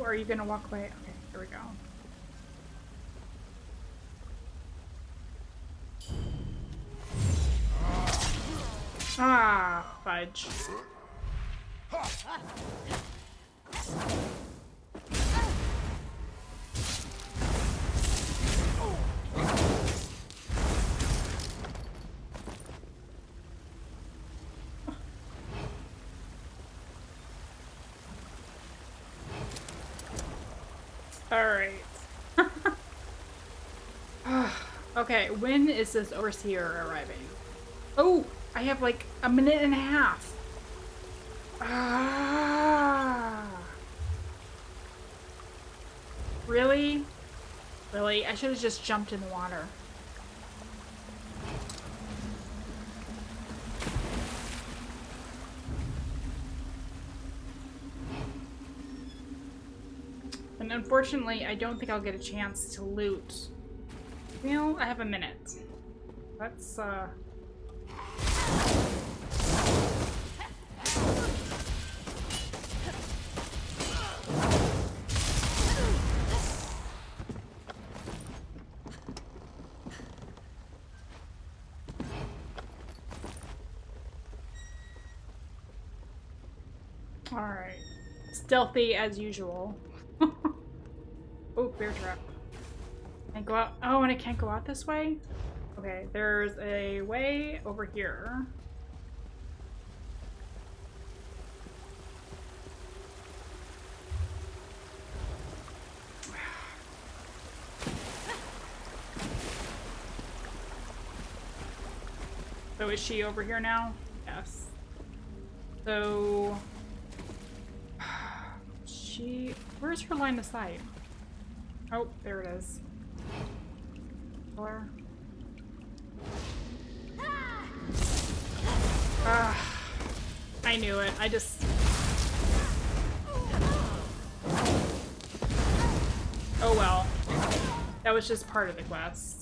Are you gonna walk away? Okay, here we go. Ah, fudge. Alright. Okay, when is this overseer arriving? Oh, I have like a minute and a half. Ah. Really? Really? I should have just jumped in the water. And unfortunately, I don't think I'll get a chance to loot. Well, I have a minute. Let's, Alright. Stealthy as usual. Oh, bear trap. Can't go out. Oh, and I can't go out this way? Okay, there's a way over here. So is she over here now? Yes. So Where's her line of sight? Oh, there it is. Where? Ah, I knew it. I just... Oh well. That was just part of the quest.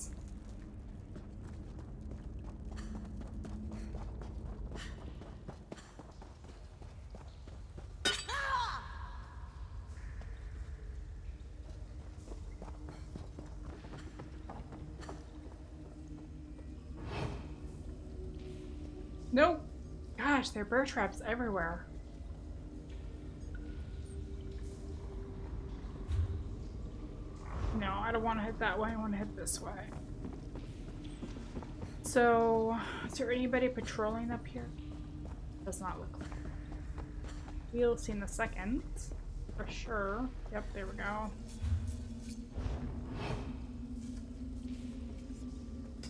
Nope. Gosh, there are bear traps everywhere. No, I don't want to hit that way. I want to hit this way. So, is there anybody patrolling up here? Does not look like it. We'll see in a second. For sure. Yep, there we go.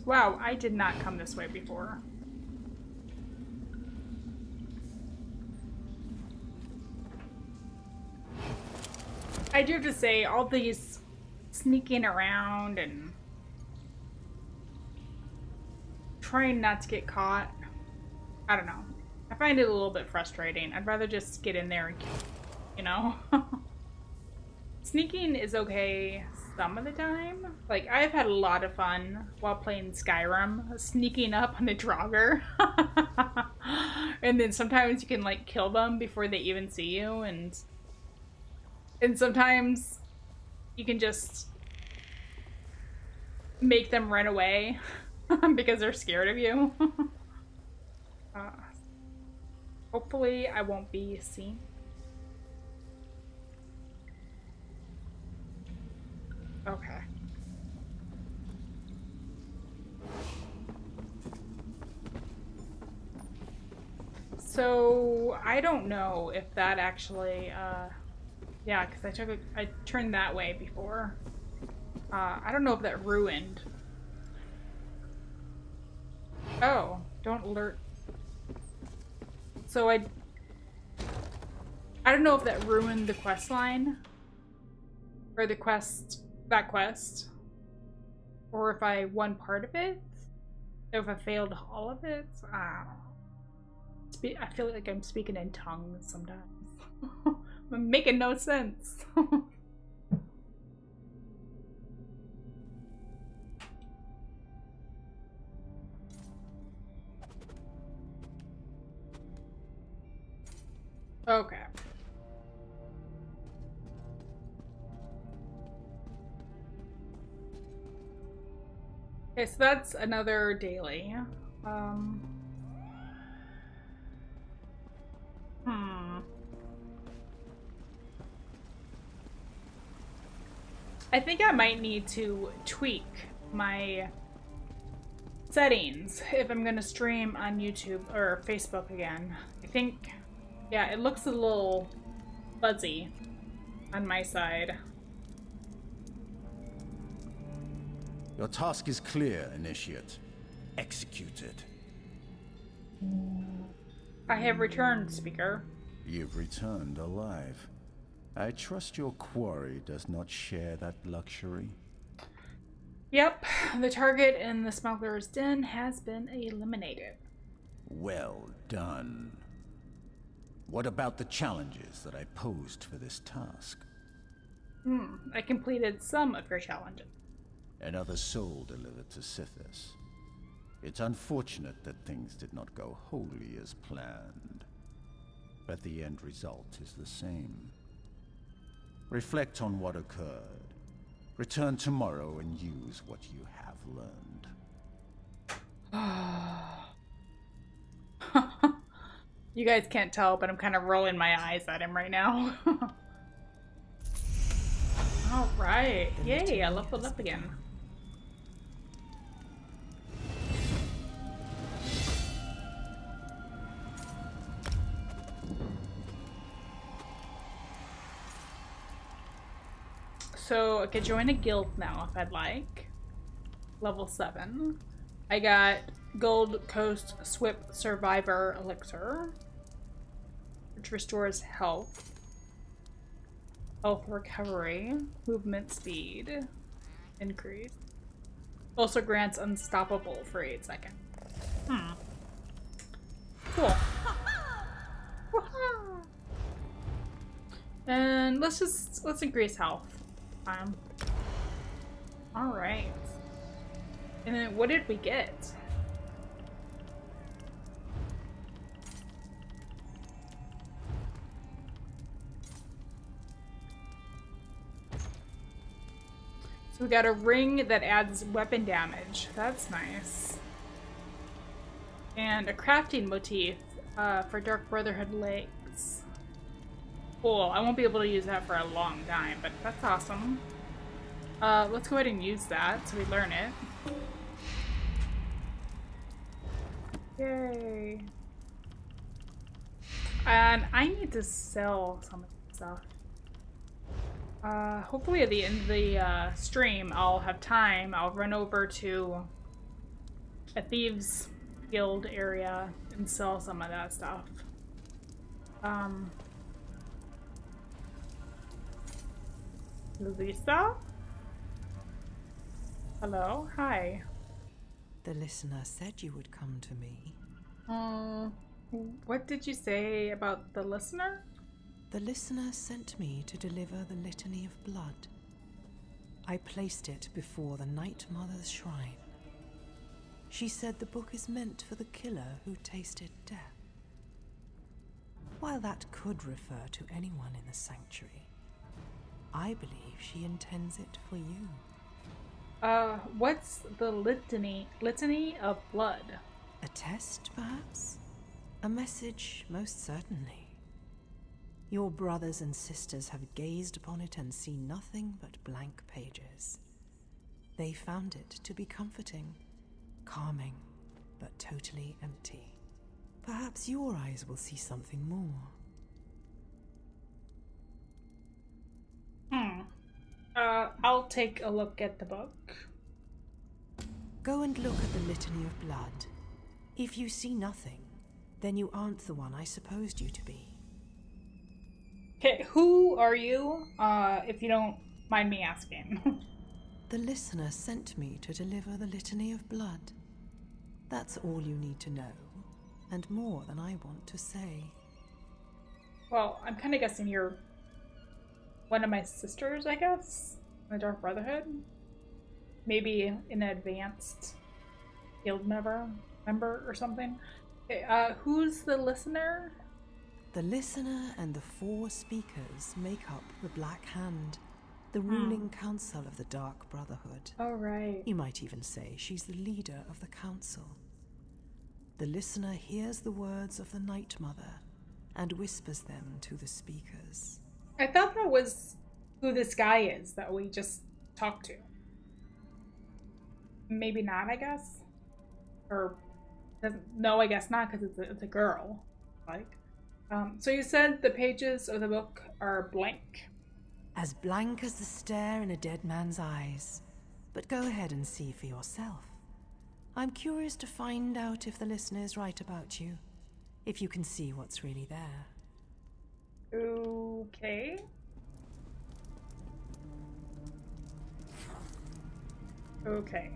Wow, I did not come this way before. I do have to say, all these sneaking around and trying not to get caught, I don't know. I find it a little bit frustrating. I'd rather just get in there and, you know? Sneaking is okay some of the time. Like, I've had a lot of fun while playing Skyrim, sneaking up on the Draugr. And then sometimes you can, like, kill them before they even see you, and sometimes you can just make them run away because they're scared of you. Hopefully I won't be seen. Okay. So I don't know if that actually, yeah, because I turned that way before. I don't know if that ruined. Oh, don't alert. So I don't know if that ruined the quest line. Or the quest, that quest. Or if I won part of it. If I failed all of it. I don't know. I feel like I'm speaking in tongues sometimes. I'm making no sense. Okay. Okay, so that's another daily. I think I might need to tweak my settings if I'm gonna stream on YouTube or Facebook again. I think, yeah, it looks a little fuzzy on my side. Your task is clear, Initiate. Execute it. I have returned, Speaker. You've returned alive. I trust your quarry does not share that luxury. Yep, the target in the smuggler's den has been eliminated. Well done. What about the challenges that I posed for this task? I completed some of your challenges. Another soul delivered to Sithis. It's unfortunate that things did not go wholly as planned. But the end result is the same. Reflect on what occurred. Return tomorrow and use what you have learned. You guys can't tell, but I'm kind of rolling my eyes at him right now. Alright. Yay, I leveled up again. So I could join a guild now if I'd like. Level 7. I got Gold Coast Swip Survivor Elixir, which restores health. Health recovery. Movement speed. Increase. Also grants unstoppable for 8 seconds. Cool. And let's increase health. Alright. And then what did we get? So we got a ring that adds weapon damage. That's nice. And a crafting motif for Dark Brotherhood legs. Cool. I won't be able to use that for a long time, but that's awesome. Let's go ahead and use that so we learn it. Yay. And I need to sell some of this stuff. Hopefully at the end of the stream I'll have time. I'll run over to a thieves guild area and sell some of that stuff. Lisa? Hello? Hi. The listener said you would come to me. What did you say about the listener? The listener sent me to deliver the litany of blood. I placed it before the Night Mother's shrine. She said the book is meant for the killer who tasted death. While that could refer to anyone in the sanctuary, I believe she intends it for you. What's the litany of blood? A test, perhaps? A message, most certainly. Your brothers and sisters have gazed upon it and seen nothing but blank pages. They found it to be comforting, calming, but totally empty. Perhaps your eyes will see something more. I'll take a look at the book. Go and look at the litany of blood. If you see nothing, then you aren't the one I supposed you to be. Okay, who are you, if you don't mind me asking? The listener sent me to deliver the litany of blood. That's all you need to know, and more than I want to say. Well, I'm kind of guessing you're one of my sisters, I guess? In the Dark Brotherhood? Maybe an advanced guild member or something? Okay, who's the listener? The listener and the 4 speakers make up the Black Hand, the ruling council of the Dark Brotherhood. Oh, right. You might even say she's the leader of the council. The listener hears the words of the Night Mother and whispers them to the speakers. I thought that was who this guy is that we just talked to. Maybe not, I guess? Or, no, I guess not, because it's a girl. Like, so you said the pages of the book are blank. As blank as the stare in a dead man's eyes. But go ahead and see for yourself. I'm curious to find out if the listener is right about you. If you can see what's really there. Okay. Okay.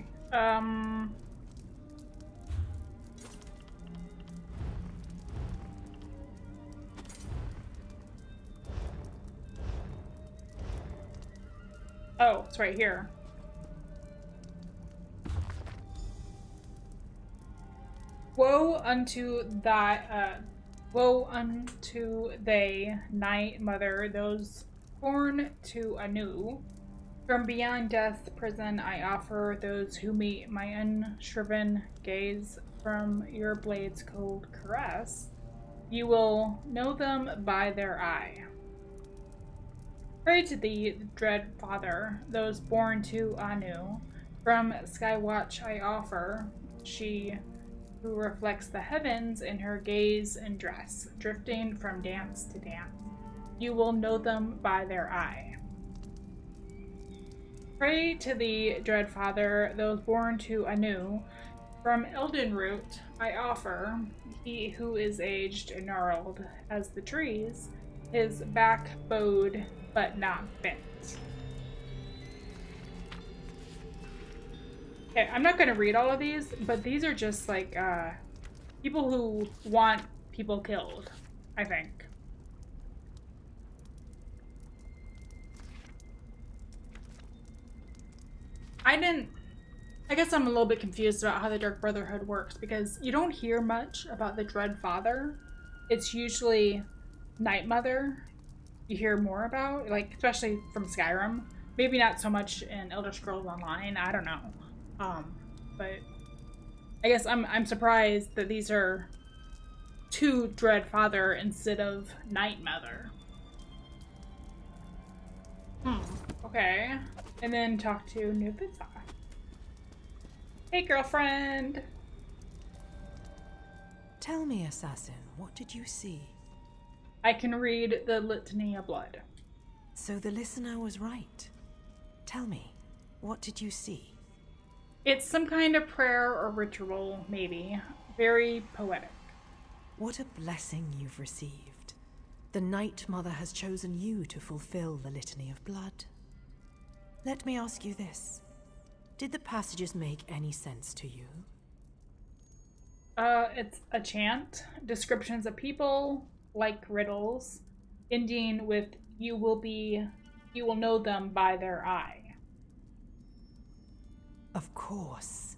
Oh, it's right here. Woe unto they, Night Mother, those born to anew. From beyond death prison I offer those who meet my unshriven gaze from your blade's cold caress. You will know them by their eye. Pray to thee, dread Father, those born to Anu. From Skywatch I offer, she who reflects the heavens in her gaze and dress, drifting from dance to dance. You will know them by their eye. Pray to thee, dread Father, those born to Anu. From Elden Root I offer, he who is aged and gnarled as the trees, His back bowed, but not bent. Okay, I'm not going to read all of these, but these are just like people who want people killed, I think. I guess I'm a little bit confused about how the Dark Brotherhood works, because you don't hear much about the Dread Father. It's usually Night Mother you hear more about, like, especially from Skyrim. Maybe not so much in Elder Scrolls Online, I don't know. But I guess I'm surprised that these are two Dread Father instead of Night Mother. Okay. And then talk to Nubitha. Hey, girlfriend. Tell me, assassin, what did you see? I can read the Litany of Blood. So the listener was right. Tell me, what did you see? It's some kind of prayer or ritual, maybe. Very poetic. What a blessing you've received. The Night Mother has chosen you to fulfill the Litany of Blood. Let me ask you this. Did the passages make any sense to you? It's a chant. Descriptions of people, like riddles, ending with you will know them by their eye. Of course.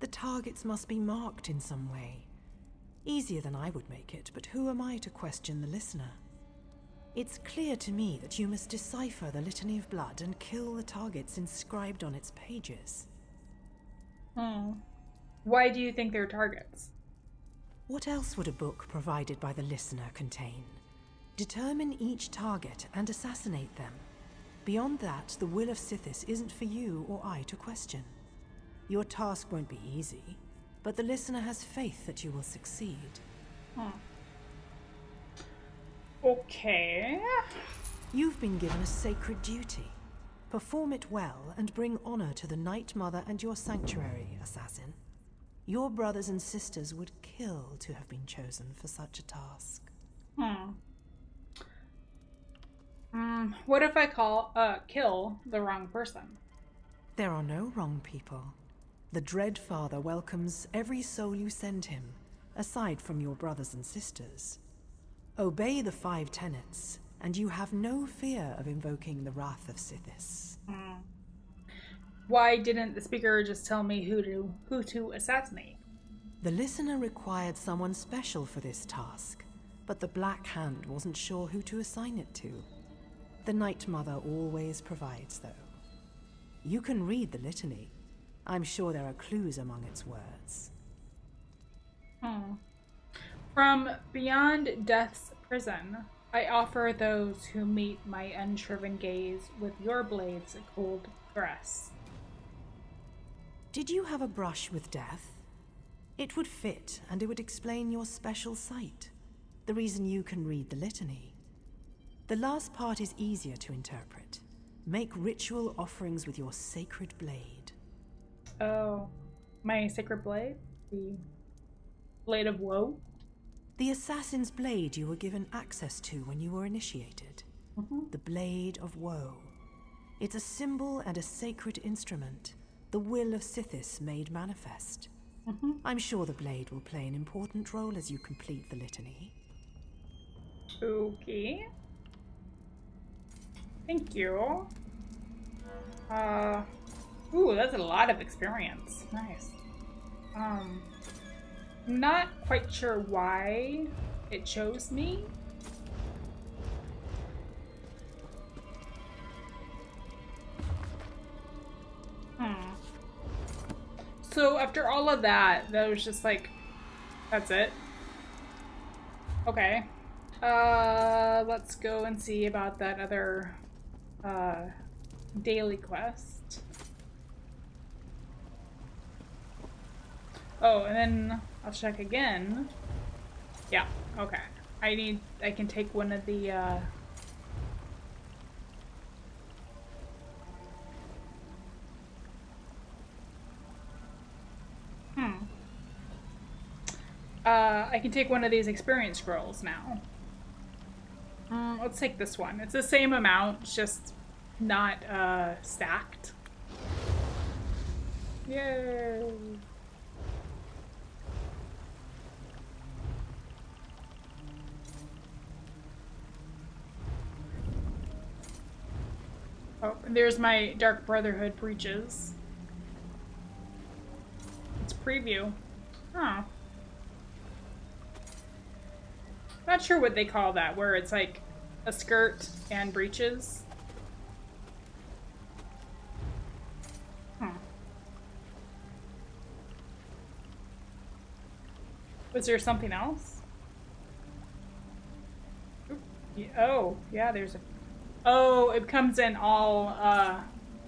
The targets must be marked in some way. Easier than I would make it, but who am I to question the listener? It's clear to me that you must decipher the Litany of Blood and kill the targets inscribed on its pages. Why do you think they're targets? What else would a book provided by the listener contain? Determine each target and assassinate them. Beyond that, the will of Sithis isn't for you or I to question. Your task won't be easy, but the listener has faith that you will succeed. Okay. You've been given a sacred duty. Perform it well and bring honor to the Night Mother and your sanctuary, assassin. Your brothers and sisters would kill to have been chosen for such a task. What if I kill the wrong person? There are no wrong people. The Dread Father welcomes every soul you send him, aside from your brothers and sisters. Obey the 5 tenets, and you have no fear of invoking the wrath of Sithis. Why didn't the speaker just tell me who to assassinate? The listener required someone special for this task, but the Black Hand wasn't sure who to assign it to. The Night Mother always provides, though. You can read the litany. I'm sure there are clues among its words. From beyond death's prison, I offer those who meet my unshriven gaze with your blades a cold caress. Did you have a brush with death? It would fit, and it would explain your special sight, the reason you can read the litany. The last part is easier to interpret. Make ritual offerings with your sacred blade. Oh, my sacred blade? The blade of woe? The assassin's blade you were given access to when you were initiated. The blade of woe. It's a symbol and a sacred instrument, the will of Sithis made manifest. I'm sure the blade will play an important role as you complete the litany. Okay. Thank you. Ooh, that's a lot of experience. Nice. I'm not quite sure why it chose me. So after all of that, that was just like, that's it. Okay. Let's go and see about that other daily quest. Oh, and then I'll check again. Yeah, okay. I can take one of the I can take one of these experience scrolls now. Let's take this one. It's the same amount, just not stacked. Yay! Oh, and there's my Dark Brotherhood breeches. It's preview. Oh. Not sure what they call that, where it's like a skirt and breeches. Was there something else? Oh, yeah, there's a... Oh, it comes in all,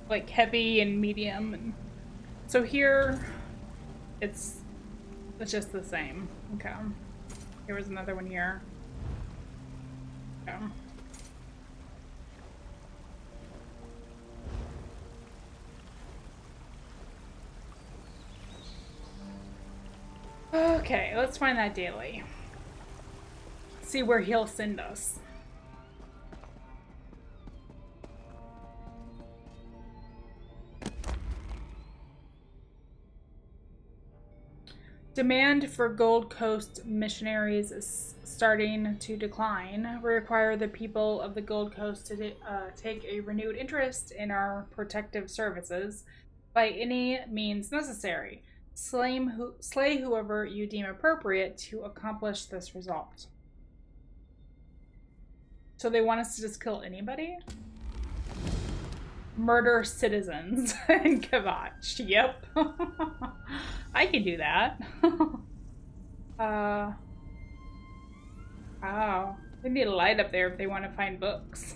like, heavy and medium. And so here, it's just the same. Okay. Here was another one here. Okay. Okay, let's find that daily. See where he'll send us. Demand for Gold Coast missionaries is starting to decline. We require the people of the Gold Coast to take a renewed interest in our protective services by any means necessary. Slay whoever you deem appropriate to accomplish this result. So they want us to just kill anybody? Murder citizens in Kvatch. Yep. I can do that. Oh. They need a light up there if they want to find books.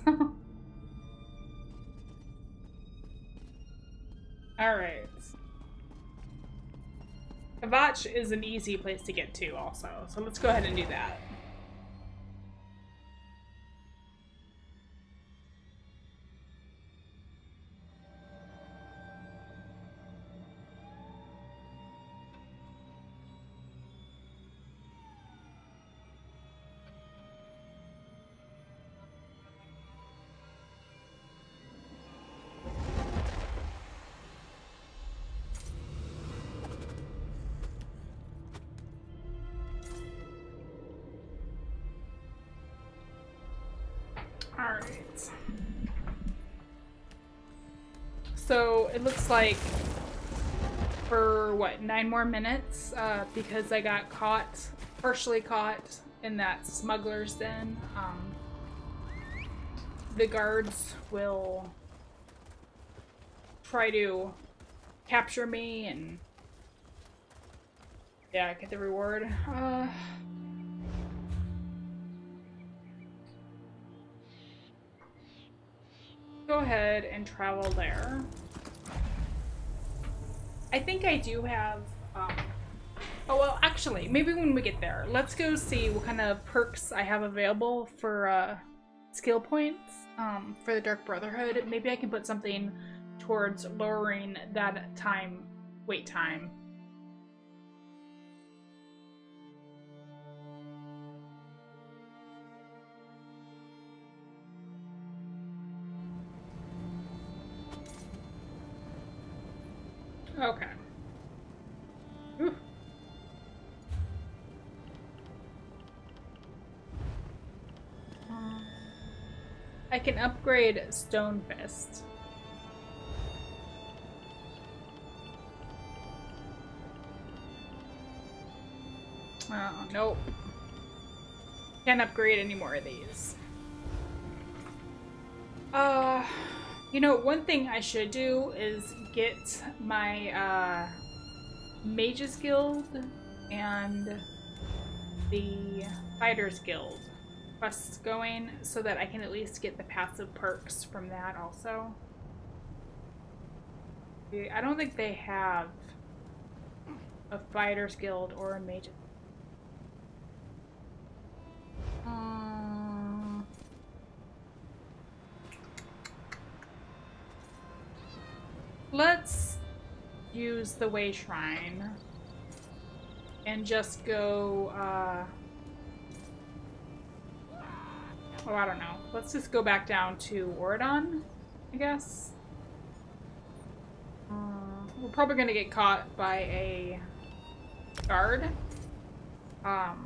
Alright. Kvatch is an easy place to get to also, so let's go ahead and do that. Alright. So it looks like for what, 9 more minutes, because I got partially caught in that smuggler's den, the guards will try to capture me and yeah, get the reward. Go ahead and travel there. I think I do have, oh well, actually, maybe when we get there, let's go see what kind of perks I have available for skill points for the Dark Brotherhood. Maybe I can put something towards lowering that wait time. Okay. Ooh. I can upgrade Stone Fist. Oh, nope. Can't upgrade any more of these. You know, one thing I should do is get my Mages Guild and the Fighters Guild quests going so that I can at least get the passive perks from that also. I don't think they have a Fighters Guild or a Mages. Let's use the Way Shrine and just go Oh, I don't know. Let's just go back down to Oridon, I guess. We're probably gonna get caught by a guard. Yes.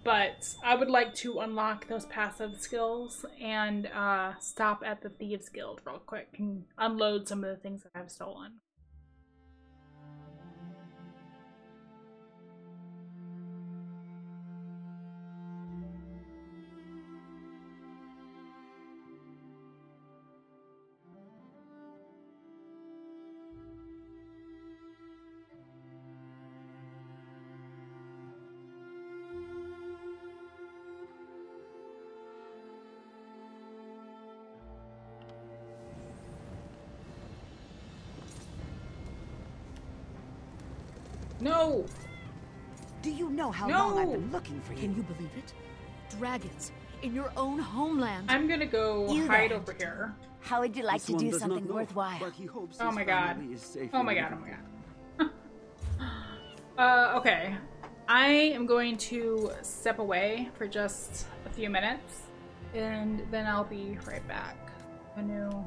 But I would like to unlock those passive skills and stop at the Thieves Guild real quick and unload some of the things that I've stolen. No! Do you know how long I've been looking for you? Can you believe it? Dragons in your own homeland. I'm gonna go hide over here. How would you like to do something worthwhile? Oh my god. Oh my god, oh my god. Okay. I am going to step away for just a few minutes, and then I'll be right back. I'm gonna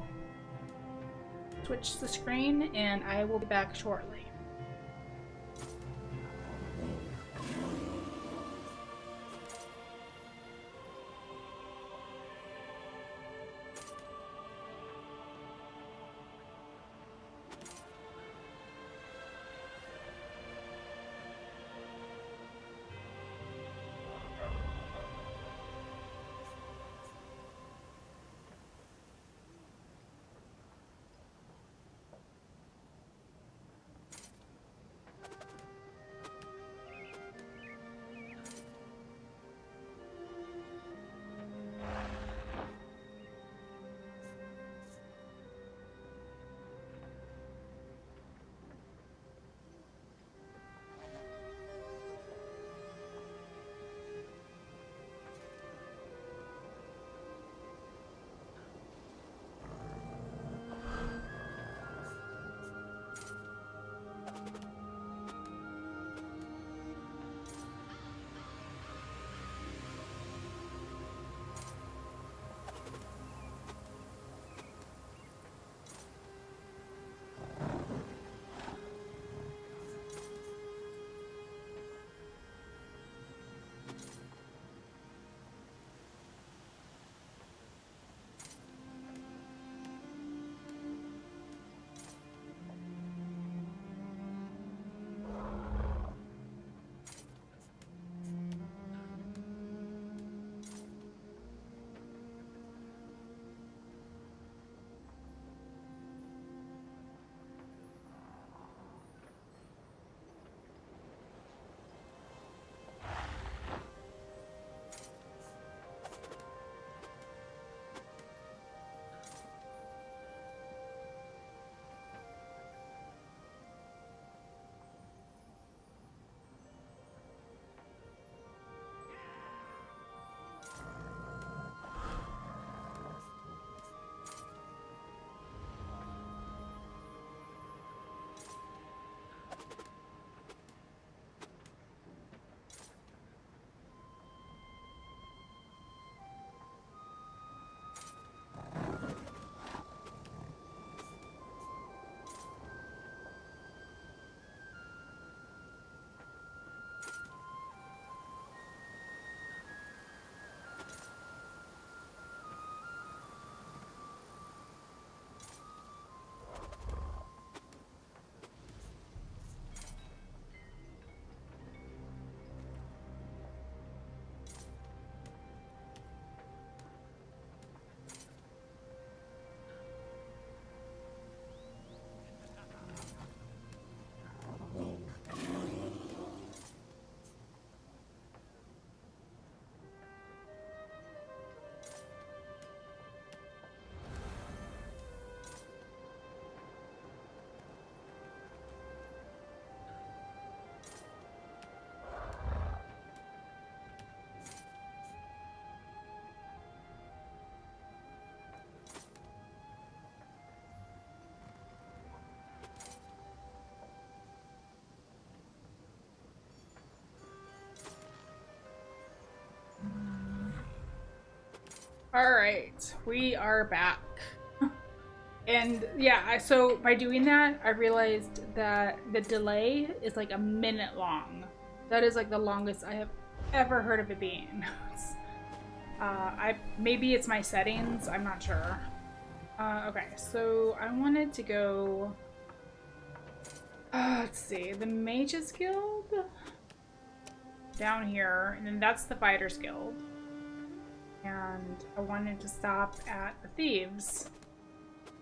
switch the screen, and I will be back shortly. Alright, we are back. And yeah, so by doing that, I realized that the delay is like a minute long. That is like the longest I have ever heard of it being. Maybe it's my settings, I'm not sure. Okay, so I wanted to go, let's see, the Mages Guild down here, and then that's the Fighters Guild. And I wanted to stop at the Thieves,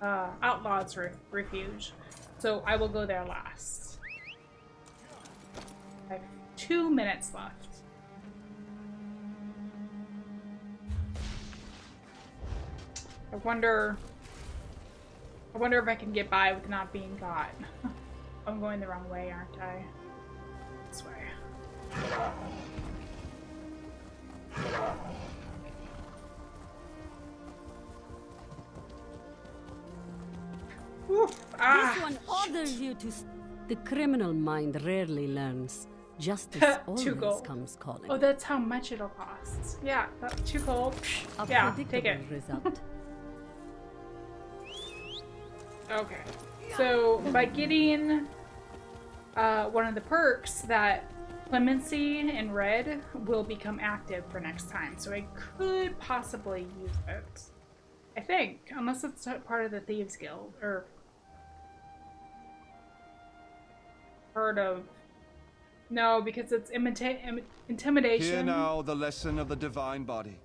Outlaws Refuge. So I will go there last. I have 2 minutes left. I wonder if I can get by with not being got. I'm going the wrong way, aren't I? This way. Oof, This one orders you to. The criminal mind rarely learns. Justice always comes calling. Oh, that's how much it'll cost. Yeah, that's too cold. Yeah, take it. Result. Okay, so by getting one of the perks, that clemency in red will become active for next time. So I could possibly use it. I think, unless it's part of the Thieves Guild or part of. No, because it's intimidation. Hear now the lesson of the divine body.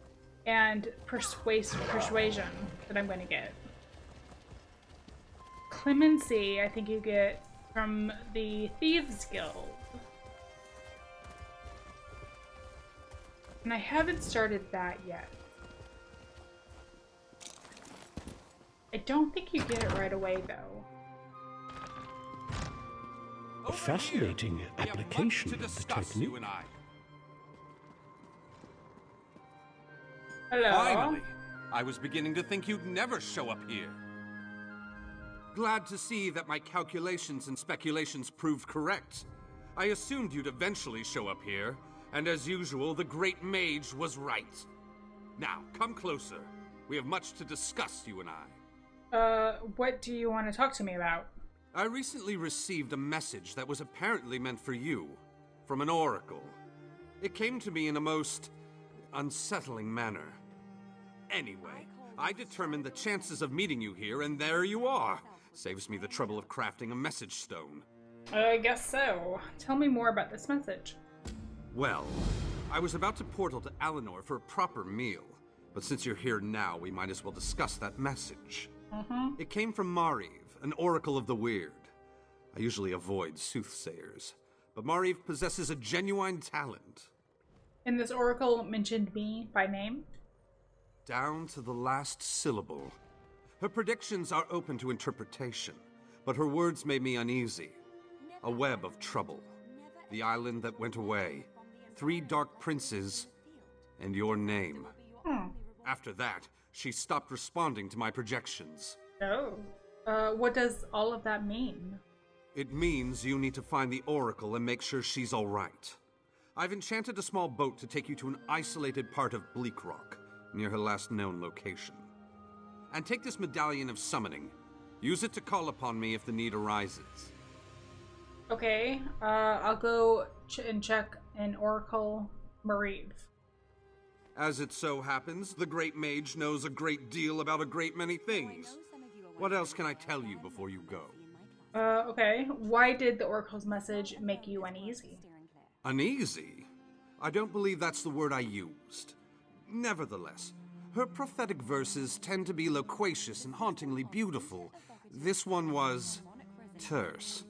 And persuasion that I'm going to get. Clemency, I think you get from the Thieves Guild. And I haven't started that yet. I don't think you get it right away, though. A fascinating application of the technique. Hello. Finally! I was beginning to think you'd never show up here. Glad to see that my calculations and speculations proved correct. I assumed you'd eventually show up here, and as usual, the Great Mage was right. Now, come closer. We have much to discuss, you and I. What do you want to talk to me about? I recently received a message that was apparently meant for you, from an oracle. It came to me in a most unsettling manner. Anyway, I determined the chances of meeting you here, and there you are. Saves me the trouble of crafting a message stone. I guess so. Tell me more about this message. Well, I was about to portal to Alinor for a proper meal, but since you're here now, we might as well discuss that message. It came from Mariv, an oracle of the weird. I usually avoid soothsayers, but Mariv possesses a genuine talent. And this oracle mentioned me by name? Down to the last syllable. Her predictions are open to interpretation, but her words made me uneasy. A web of trouble. The island that went away. 3 dark princes, and your name. After that, she stopped responding to my projections. Oh. What does all of that mean? It means you need to find the oracle and make sure she's all right. I've enchanted a small boat to take you to an isolated part of Bleak Rock, near her last known location. And take this medallion of summoning. Use it to call upon me if the need arises. Okay, I'll go and check an oracle Mariv. As it so happens, the Great Mage knows a great deal about a great many things. What else can I tell you before you go? Okay. Why did the oracle's message make you uneasy? Uneasy? I don't believe that's the word I used. Nevertheless, her prophetic verses tend to be loquacious and hauntingly beautiful. This one was terse.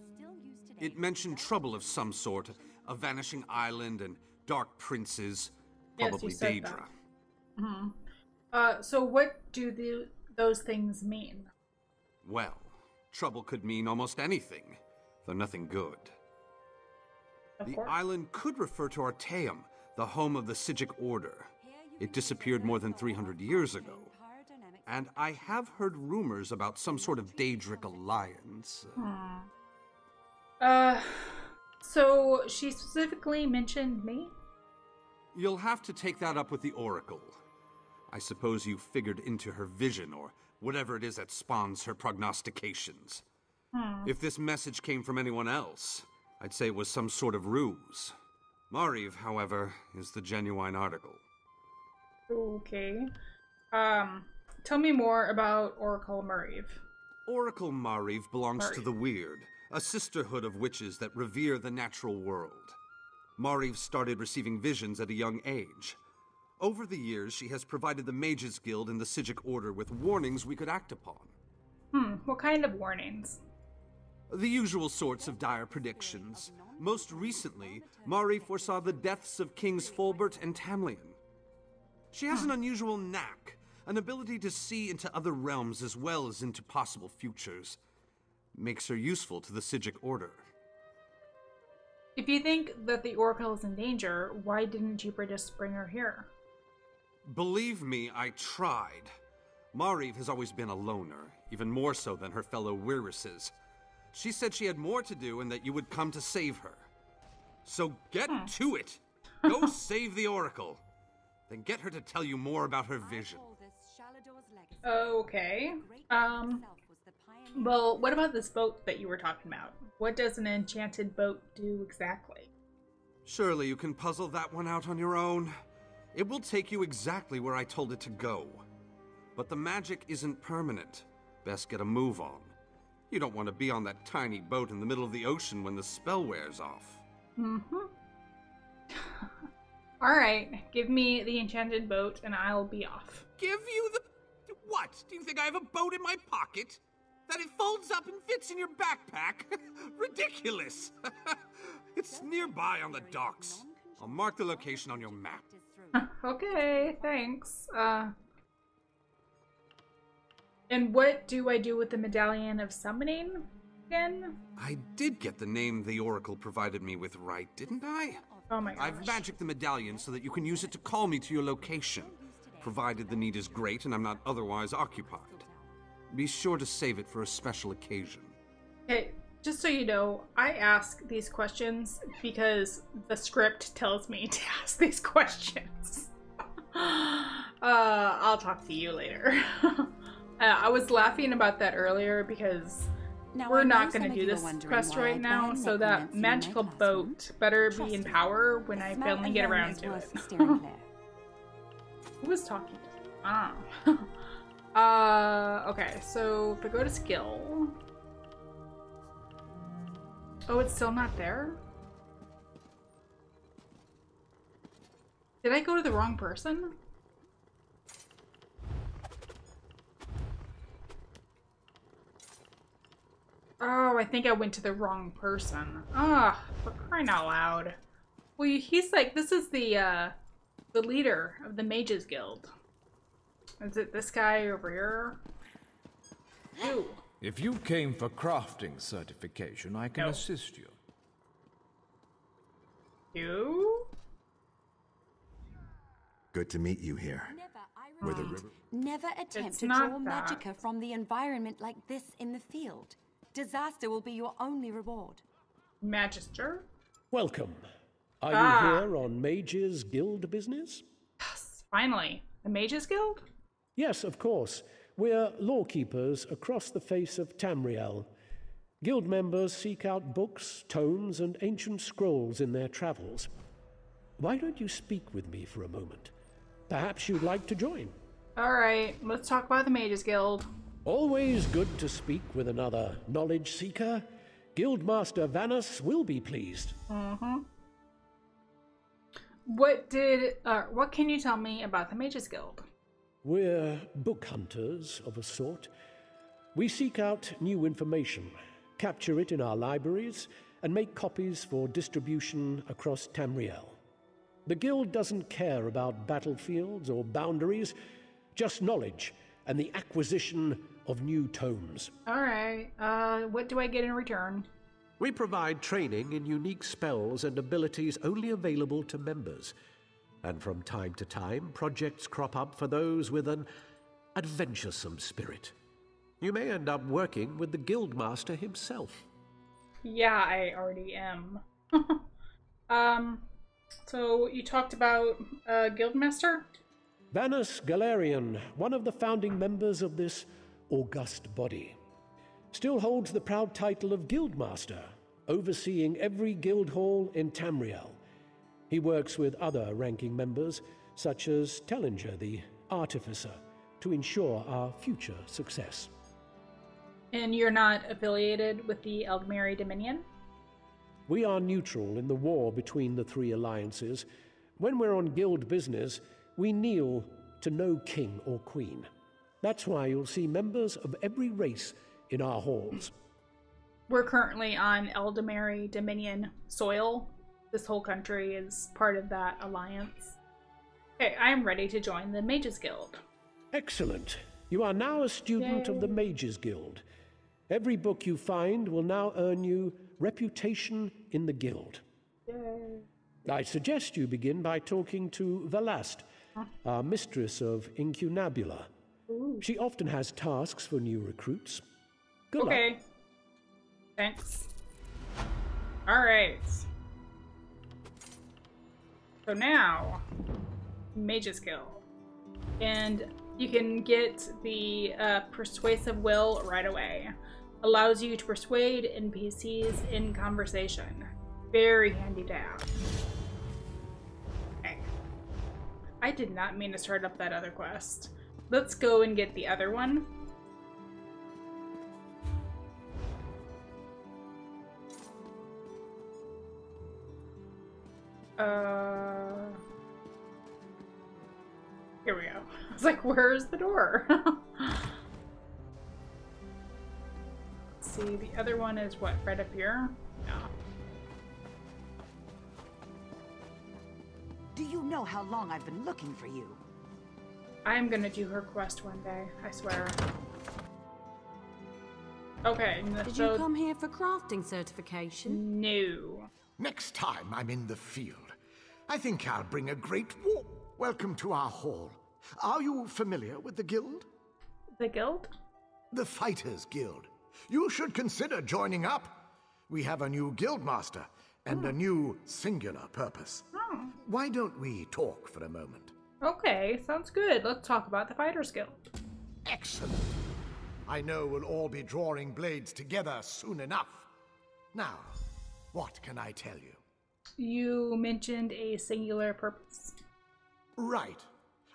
It mentioned trouble of some sort, a vanishing island and dark princes, probably Daedra. So what do those things mean? Well, trouble could mean almost anything, though nothing good. The island could refer to Artaeum, the home of the Sigic Order. It disappeared more than 300 years ago. And I have heard rumors about some sort of Daedric alliance. So she specifically mentioned me? You'll have to take that up with the Oracle. I suppose you figured into her vision, or whatever it is that spawns her prognostications. If this message came from anyone else, I'd say it was some sort of ruse. Mariv, however, is the genuine article. Okay. Tell me more about Oracle Mariv. Oracle Mariv belongs to the Weird, a sisterhood of witches that revere the natural world. Mariv started receiving visions at a young age. Over the years, she has provided the Mages Guild and the Psijic Order with warnings we could act upon. What kind of warnings? The usual sorts of dire predictions. Most recently, Mari foresaw the deaths of Kings Fulbert and Tamlian. She has an unusual knack, an ability to see into other realms as well as into possible futures. Makes her useful to the Psijic Order. If you think that the Oracle is in danger, why didn't you just bring her here? Believe me, I tried. Mariv has always been a loner, even more so than her fellow Wirises. She said she had more to do and that you would come to save her. So get to it! Go save the Oracle! Then get her to tell you more about her vision. Okay. Well, what about this boat that you were talking about? What does an enchanted boat do exactly? Surely you can puzzle that one out on your own. It will take you exactly where I told it to go. But the magic isn't permanent. Best get a move on. You don't want to be on that tiny boat in the middle of the ocean when the spell wears off. Alright, give me the enchanted boat and I'll be off. Give you the... What? Do you think I have a boat in my pocket? That it folds up and fits in your backpack? Ridiculous! It's nearby on the docks. I'll mark the location on your map. Okay, thanks. And what do I do with the Medallion of Summoning again? I did get the name the Oracle provided me with right, didn't I? Oh my gosh. I've magicked the medallion so that you can use it to call me to your location, provided the need is great and I'm not otherwise occupied. Be sure to save it for a special occasion. Okay, just so you know, I ask these questions because the script tells me to ask these questions. I'll talk to you later. I was laughing about that earlier because we're not going to do this quest right now, so that magical boat better be in power when I finally get around to it. Who was talking? Okay, so if I go to skill... Oh, it's still not there? Did I go to the wrong person? Oh, I think I went to the wrong person. Ah, for crying out loud. Well, he's like, this is the leader of the Mages Guild. Is it this guy over here? Ew. If you came for crafting certification, I can assist you. You? Good to meet you here. Never attempt to draw magicka from the environment like this in the field. Disaster will be your only reward. Magister? Welcome. Are you here on Mages Guild business? Yes, finally. The Mages Guild? Yes, of course. We're lawkeepers across the face of Tamriel. Guild members seek out books, tomes, and ancient scrolls in their travels. Why don't you speak with me for a moment? Perhaps you'd like to join. Alright, let's talk about the Mages Guild. Always good to speak with another knowledge seeker. Guildmaster Vanus will be pleased. What can you tell me about the Mages Guild? We're book hunters of a sort. We seek out new information, capture it in our libraries, and make copies for distribution across Tamriel. The Guild doesn't care about battlefields or boundaries, just knowledge and the acquisition of new tomes. Alright, what do I get in return? We provide training in unique spells and abilities only available to members. And from time to time, projects crop up for those with an adventuresome spirit. You may end up working with the Guildmaster himself. Yeah, I already am. So you talked about Guildmaster? Vanus Galerian, one of the founding members of this august body, still holds the proud title of Guildmaster, overseeing every guild hall in Tamriel. He works with other ranking members, such as Tellinger, the Artificer, to ensure our future success. And you're not affiliated with the Eldmeri Dominion? We are neutral in the war between the three alliances. When we're on guild business, we kneel to no king or queen. That's why you'll see members of every race in our halls. We're currently on Eldmeri Dominion soil. This whole country is part of that alliance. Okay, I'm ready to join the Mages Guild. Excellent. You are now a student of the Mages Guild. Every book you find will now earn you reputation in the guild. Yay. I suggest you begin by talking to Velast, our mistress of Incunabula. Ooh. She often has tasks for new recruits. Good okay. luck. Thanks. Alright. So now, Mages Guild. And you can get the Persuasive Will right away. Allows you to persuade NPCs in conversation. Very handy to have. Okay. I did not mean to start up that other quest. Let's go and get the other one. Here we go. I was like, where's the door? Let's see, the other one is what, right up here? No. Do you know how long I've been looking for you? I'm gonna do her quest one day, I swear. Okay, Did you come here for crafting certification? No. Next time I'm in the field, I think I'll bring a great war. Welcome to our hall. Are you familiar with the guild? The guild? The Fighters Guild. You should consider joining up. We have a new guildmaster and a new singular purpose. Why don't we talk for a moment? Okay, sounds good. Let's talk about the Fighters Guild. Excellent. I know we'll all be drawing blades together soon enough. Now, what can I tell you? You mentioned a singular purpose. Right.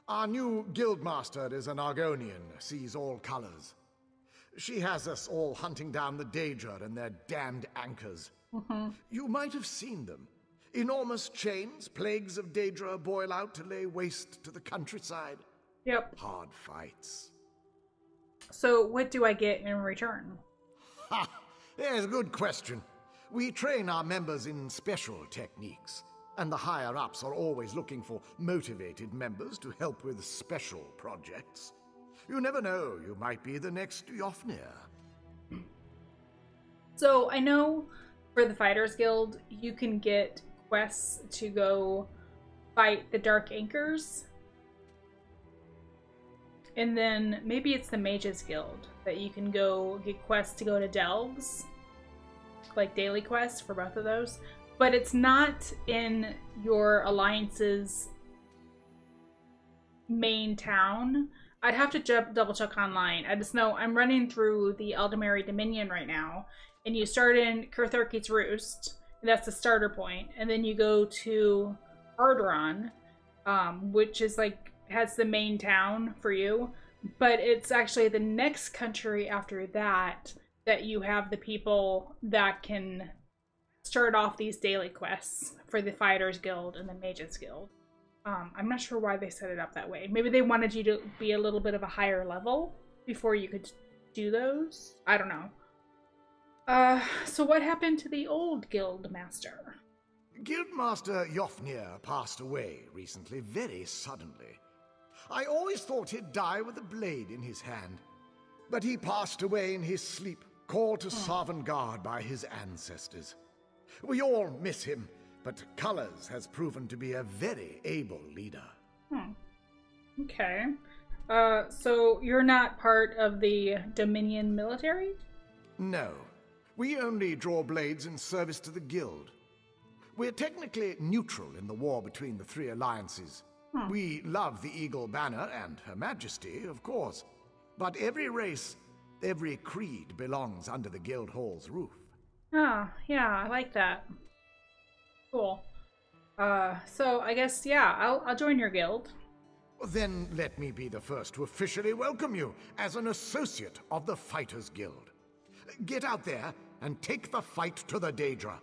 Our new guildmaster is an Argonian, sees all colors. She has us all hunting down the Daedra and their damned anchors. You might have seen them. Enormous chains, plagues of Daedra boil out to lay waste to the countryside. Yep. Hard fights. So what do I get in return? Ha! There's a good question. We train our members in special techniques, and the higher-ups are always looking for motivated members to help with special projects. You never know, you might be the next Yofnir. So I know for the Fighters Guild, you can get quests to go fight the Dark Anchors. And then maybe it's the Mages Guild that you can go get quests to go to Delves. Like daily quests for both of those. But it's not in your alliance's main town. I'd have to double check online. I just know I'm running through the Eldmeri Dominion right now. And you start in Kurtharki's Roost. That's the starter point. And then you go to Arderon, which is like, has the main town for you. But it's actually the next country after that that you have the people that can start off these daily quests for the Fighters Guild and the Mages Guild. I'm not sure why they set it up that way. Maybe they wanted you to be a little bit of a higher level before you could do those. I don't know. So what happened to the old guild master? Guildmaster Yofnir passed away recently, very suddenly. I always thought he'd die with a blade in his hand. But he passed away in his sleep, called to Sovngarde by his ancestors. We all miss him, but Colors has proven to be a very able leader. Okay. So you're not part of the Dominion military? No. We only draw blades in service to the guild. We're technically neutral in the war between the three alliances, We love the Eagle Banner and Her Majesty, of course. But every race, every creed belongs under the guild hall's roof. Oh, yeah, I like that. Cool. So I guess, yeah, I'll join your guild. Then let me be the first to officially welcome you as an associate of the Fighters Guild. Get out there and take the fight to the Daedra.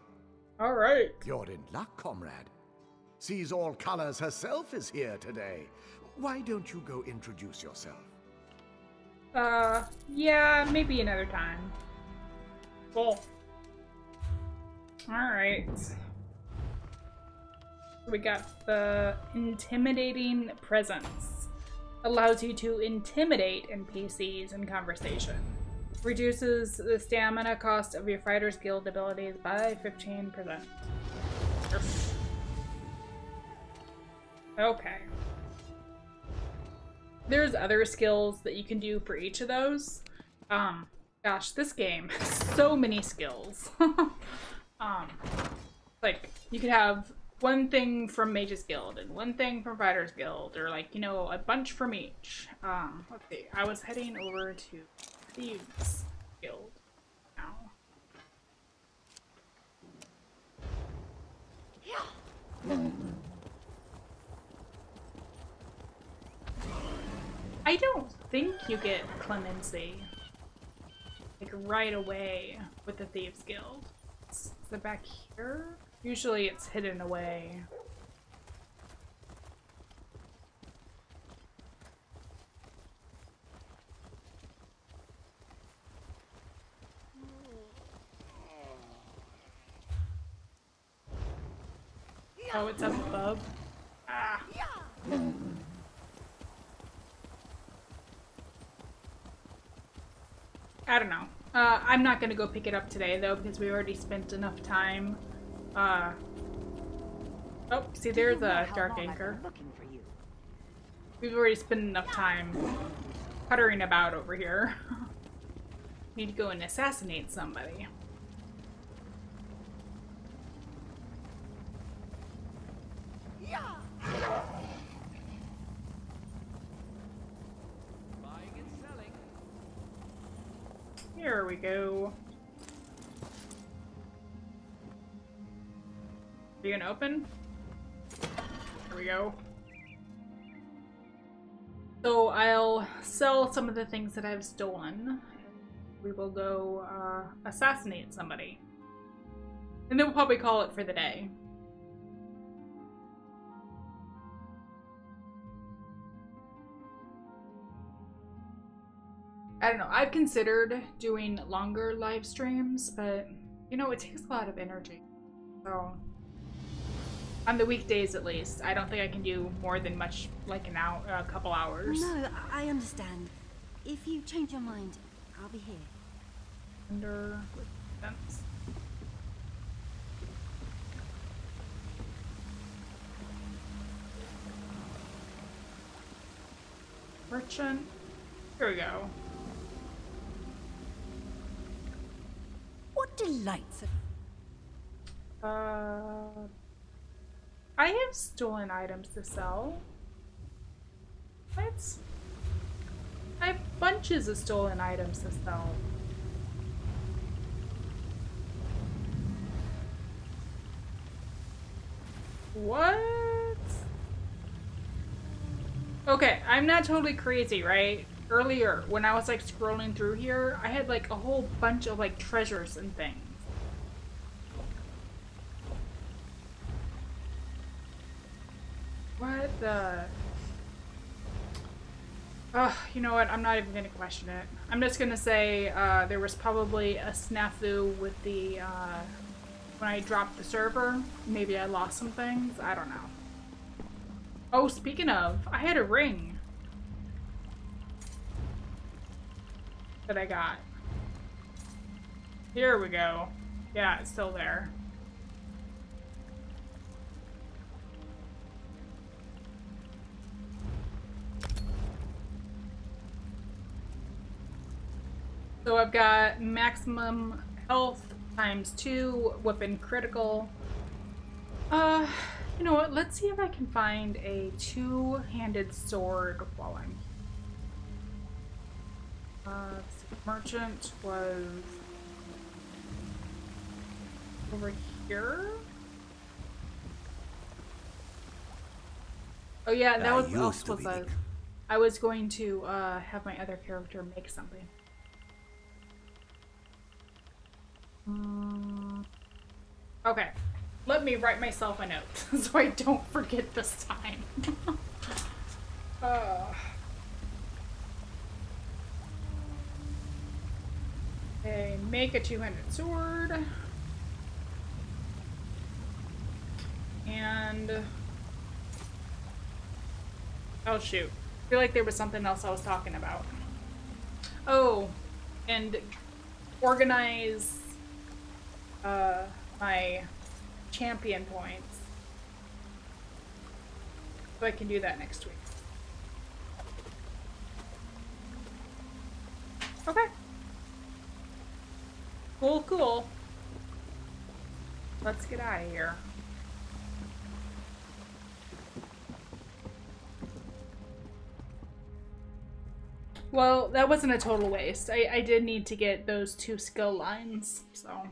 All right. You're in luck, comrade. Sees All Colors herself is here today. Why don't you go introduce yourself? Yeah, maybe another time. Cool. Alright. We got the Intimidating Presence. Allows you to intimidate NPCs in conversation. Reduces the stamina cost of your fighter's guild abilities by 15%. Okay. There's other skills that you can do for each of those. Gosh, this game has so many skills. Like, you could have one thing from Mage's Guild and one thing from Fighter's Guild, or like, you know, a bunch from each. Let's see, I was heading over to Thieves Guild now. I don't think you get clemency like right away with the Thieves Guild. Is it back here? Usually it's hidden away. Oh, it's up above. Ah. I don't know. I'm not gonna go pick it up today though because we already spent enough time. Oh, see, there's a Dark Anchor. We've already spent enough time puttering about over here. Need to go and assassinate somebody. Here we go. Are you gonna open? Here we go. So I'll sell some of the things that I've stolen. We will go assassinate somebody. And then we'll probably call it for the day. I don't know, I've considered doing longer live streams, but you know, it takes a lot of energy. So on the weekdays at least, I don't think I can do more than much like an hour, a couple hours. No, I understand. If you change your mind, I'll be here. Under fence. Merchant. Here we go. What delights of... I have stolen items to sell. What? I have bunches of stolen items to sell. What? Okay, I'm not totally crazy, right? Earlier, when I was like scrolling through here, I had like a whole bunch of like treasures and things. What the? You know what? I'm not even gonna question it. I'm just gonna say there was probably a snafu with the when I dropped the server. Maybe I lost some things. I don't know. Oh, speaking of, I had a ring that I got. Here we go. Yeah, it's still there. So I've got maximum health ×2, weapon critical. You know what? Let's see if I can find a two-handed sword while I'm... merchant was over here. Oh yeah, that was also was I was going to have my other character make something. Okay, let me write myself a note so I don't forget this time. Okay, make a two-handed sword. And... oh shoot. I feel like there was something else I was talking about. Oh, and organize my champion points. So I can do that next week. Okay. Cool, cool. Let's get out of here. Well, that wasn't a total waste. I did need to get those 2 skill lines, so...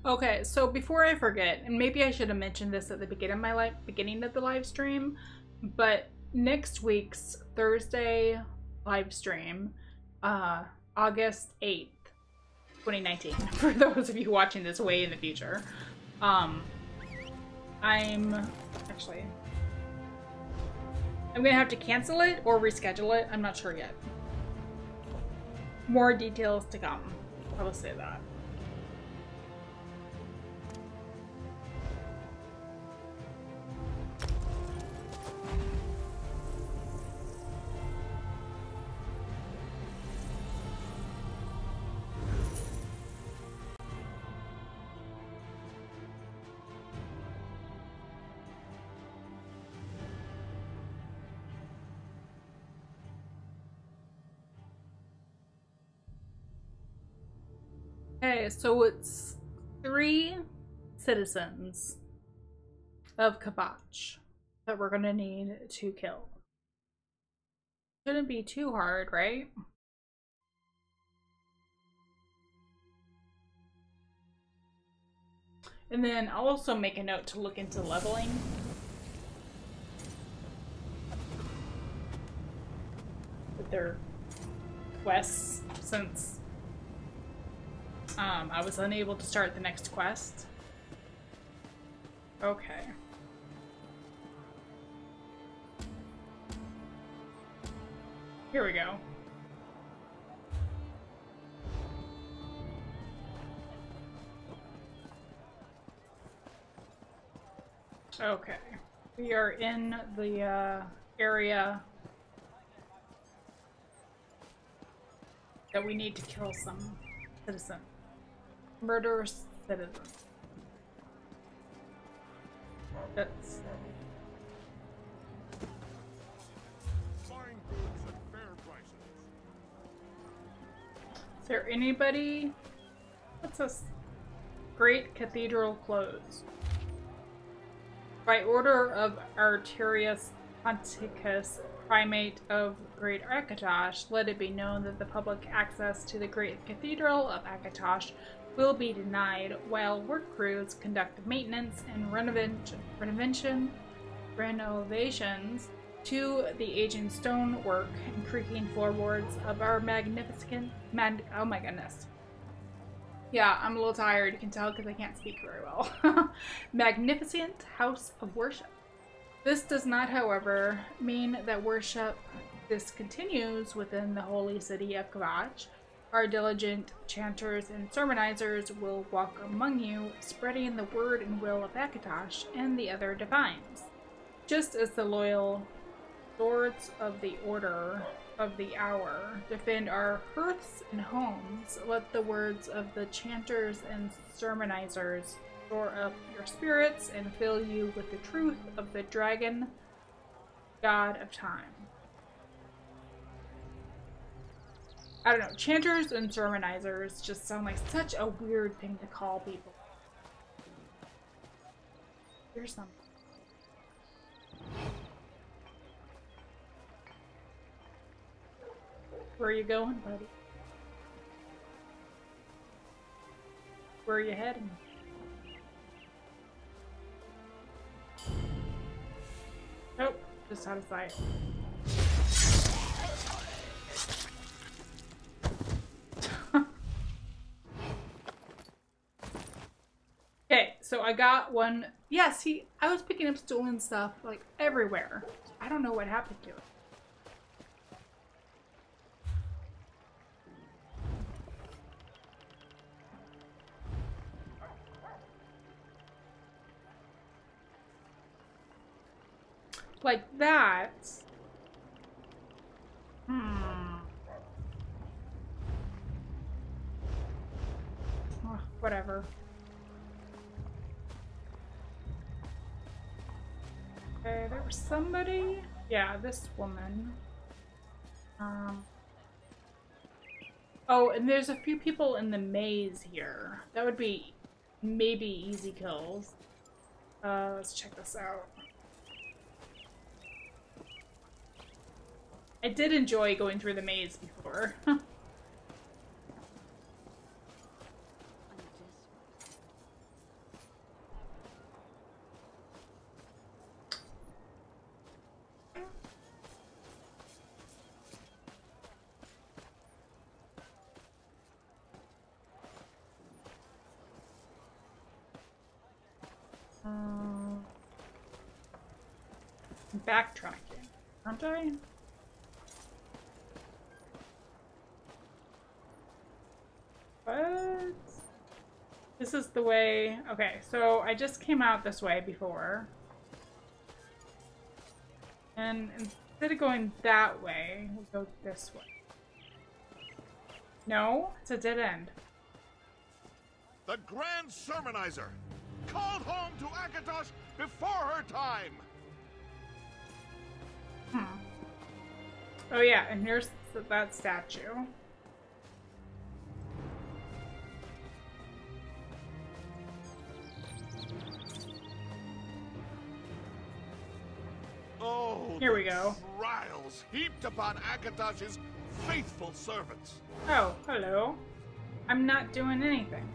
Okay, so before I forget, and maybe I should have mentioned this at the beginning of the live stream, but next week's Thursday live stream, August 8th, 2019, for those of you watching this way in the future, I'm gonna have to cancel it or reschedule it. I'm not sure yet. More details to come. I will say that. Okay, so it's 3 citizens of Kvatch that we're gonna need to kill. Shouldn't be too hard, right? And then I'll also make a note to look into leveling. With their quests, since I was unable to start the next quest. Okay. Here we go. Okay. We are in the area that we need to kill some citizen. Murderous citizen. That's... Is there anybody? What's this? Great Cathedral closed. By order of Arterius Ponticus, Primate of Great Akatosh, let it be known that the public access to the Great Cathedral of Akatosh will be denied while work crews conduct maintenance and renovations to the aging stonework and creaking floorboards of our magnificent... oh my goodness. Yeah, I'm a little tired. You can tell because I can't speak very well. Magnificent house of worship. This does not, however, mean that worship discontinues within the holy city of Kvatch. Our diligent chanters and sermonizers will walk among you, spreading the word and will of Akatosh and the other divines. Just as the loyal lords of the Order of the Hour defend our hearths and homes, let the words of the chanters and sermonizers Store up your spirits and fill you with the truth of the dragon, god of time. I don't know, chanters and sermonizers just sound like such a weird thing to call people. Here's something. Where are you going, buddy? Where are you heading? Nope, just out of sight. Okay, so I got one. Yeah, see, I was picking up stolen stuff like everywhere. I don't know what happened to it. Like that. Oh, whatever. Okay, there was somebody. Yeah, this woman. Oh, and there's a few people in the maze here. That would be maybe easy kills. Let's check this out. I did enjoy going through the maze before. Backtracking, aren't I? What? This is the way. Okay, so I just came out this way before. And instead of going that way, we'll go this way. No, it's a dead end. The Grand Sermonizer! Called home to Akatosh before her time! Oh yeah, and here's that statue. Oh, here we go. Trials heaped upon Akatosh's faithful servants. Oh, hello. I'm not doing anything.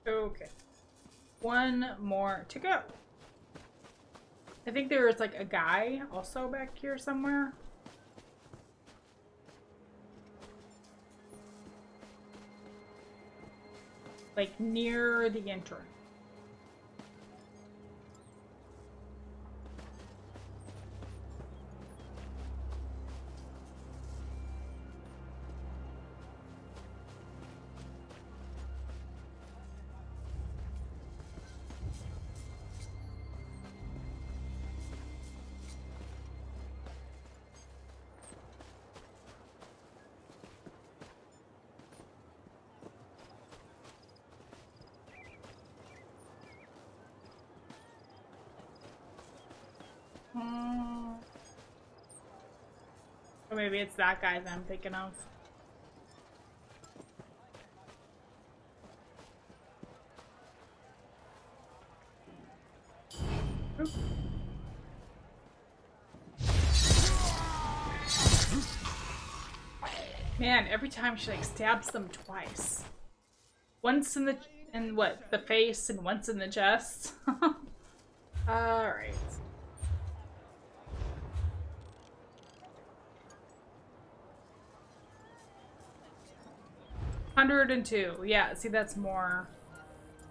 Okay. One more to go. I think there was like a guy also back here somewhere. Like near the entrance. Or maybe it's that guy that I'm thinking of. Oop. Man, every time she like stabs them twice. Once in the the face and once in the chest. All right. 102. Yeah, see, that's more.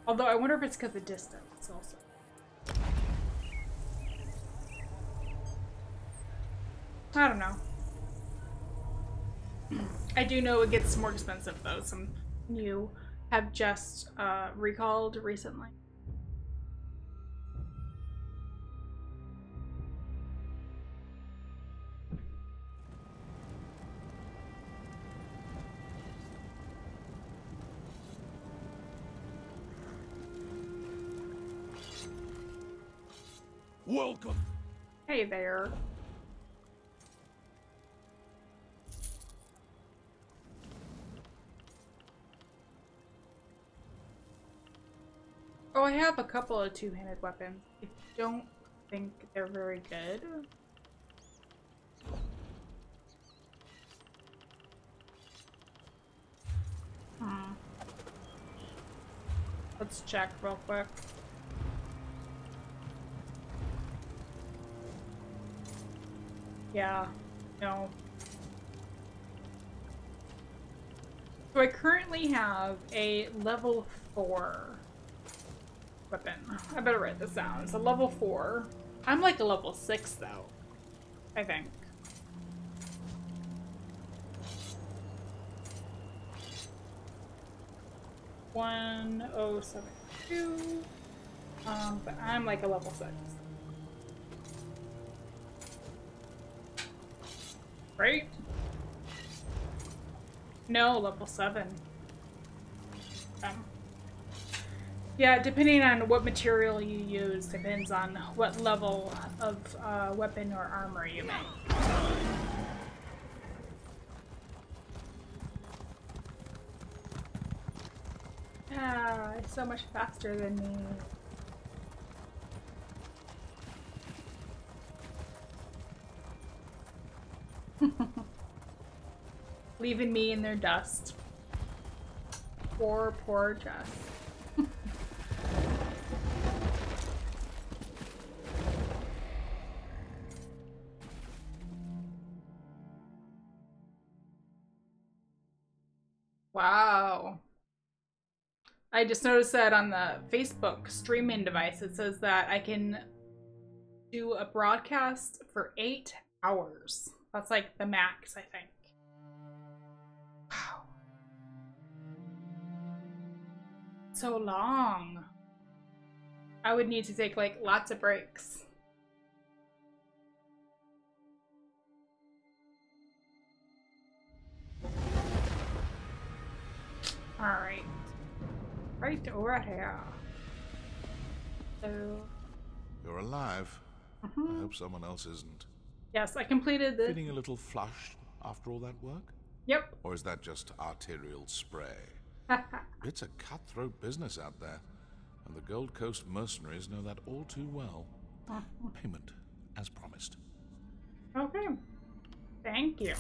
Although I wonder if it's because of distance also. I don't know. I do know it gets more expensive though. Some new have just recalled recently. Welcome. Hey there. Oh, I have a couple of two-handed weapons. I don't think they're very good. Let's check real quick. Yeah, no. So I currently have a level 4 weapon. I better write this down. It's a level 4. I'm like a level 6 though, I think. $1072. But I'm like a level 6. Right? No, level 7. Yeah, depending on what material you use, depends on what level of weapon or armor you make. Ah, it's so much faster than me. Leaving me in their dust. Poor, poor Jess. Wow. I just noticed that on the Facebook streaming device, it says that I can do a broadcast for 8 hours. That's like the max, I think. Wow. So long. I would need to take like lots of breaks. Alright. Right over here. So... You're alive. I hope someone else isn't. Yes, I completed the... Feeling a little flushed after all that work? Yep. Or is that just arterial spray? It's a cutthroat business out there, and the Gold Coast mercenaries know that all too well. Payment, as promised. Okay. Thank you.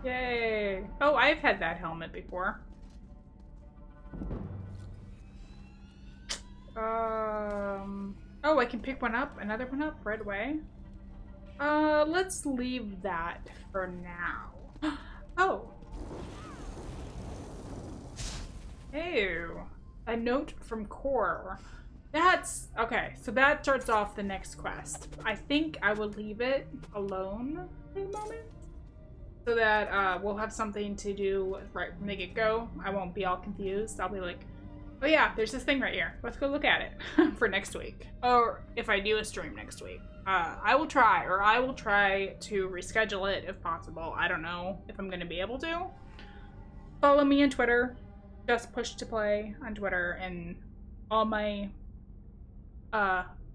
Yay. Oh, I've had that helmet before. Oh, I can pick one up, another one up right away. Let's leave that for now. Oh. Ew. A note from Core. That's okay, so that starts off the next quest. I think I will leave it alone for the moment, so that we'll have something to do right from the get-go. I won't be all confused. I'll be like, oh yeah, there's this thing right here. Let's go look at it for next week. Or if I do a stream next week. I will try to reschedule it if possible. I don't know if I'm gonna be able to. Follow me on Twitter. jesspushtoplay on Twitter, and all my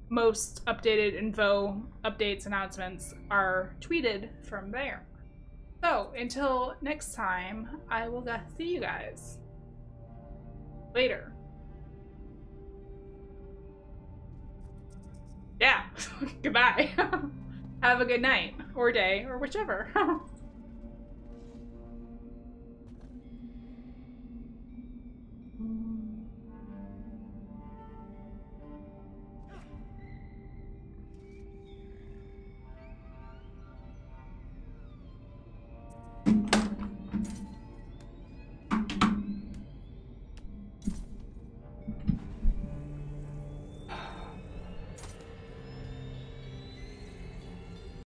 most updated info, updates, announcements are tweeted from there. So until next time, I will see you guys later. Yeah. Goodbye. Have a good night or day or whichever.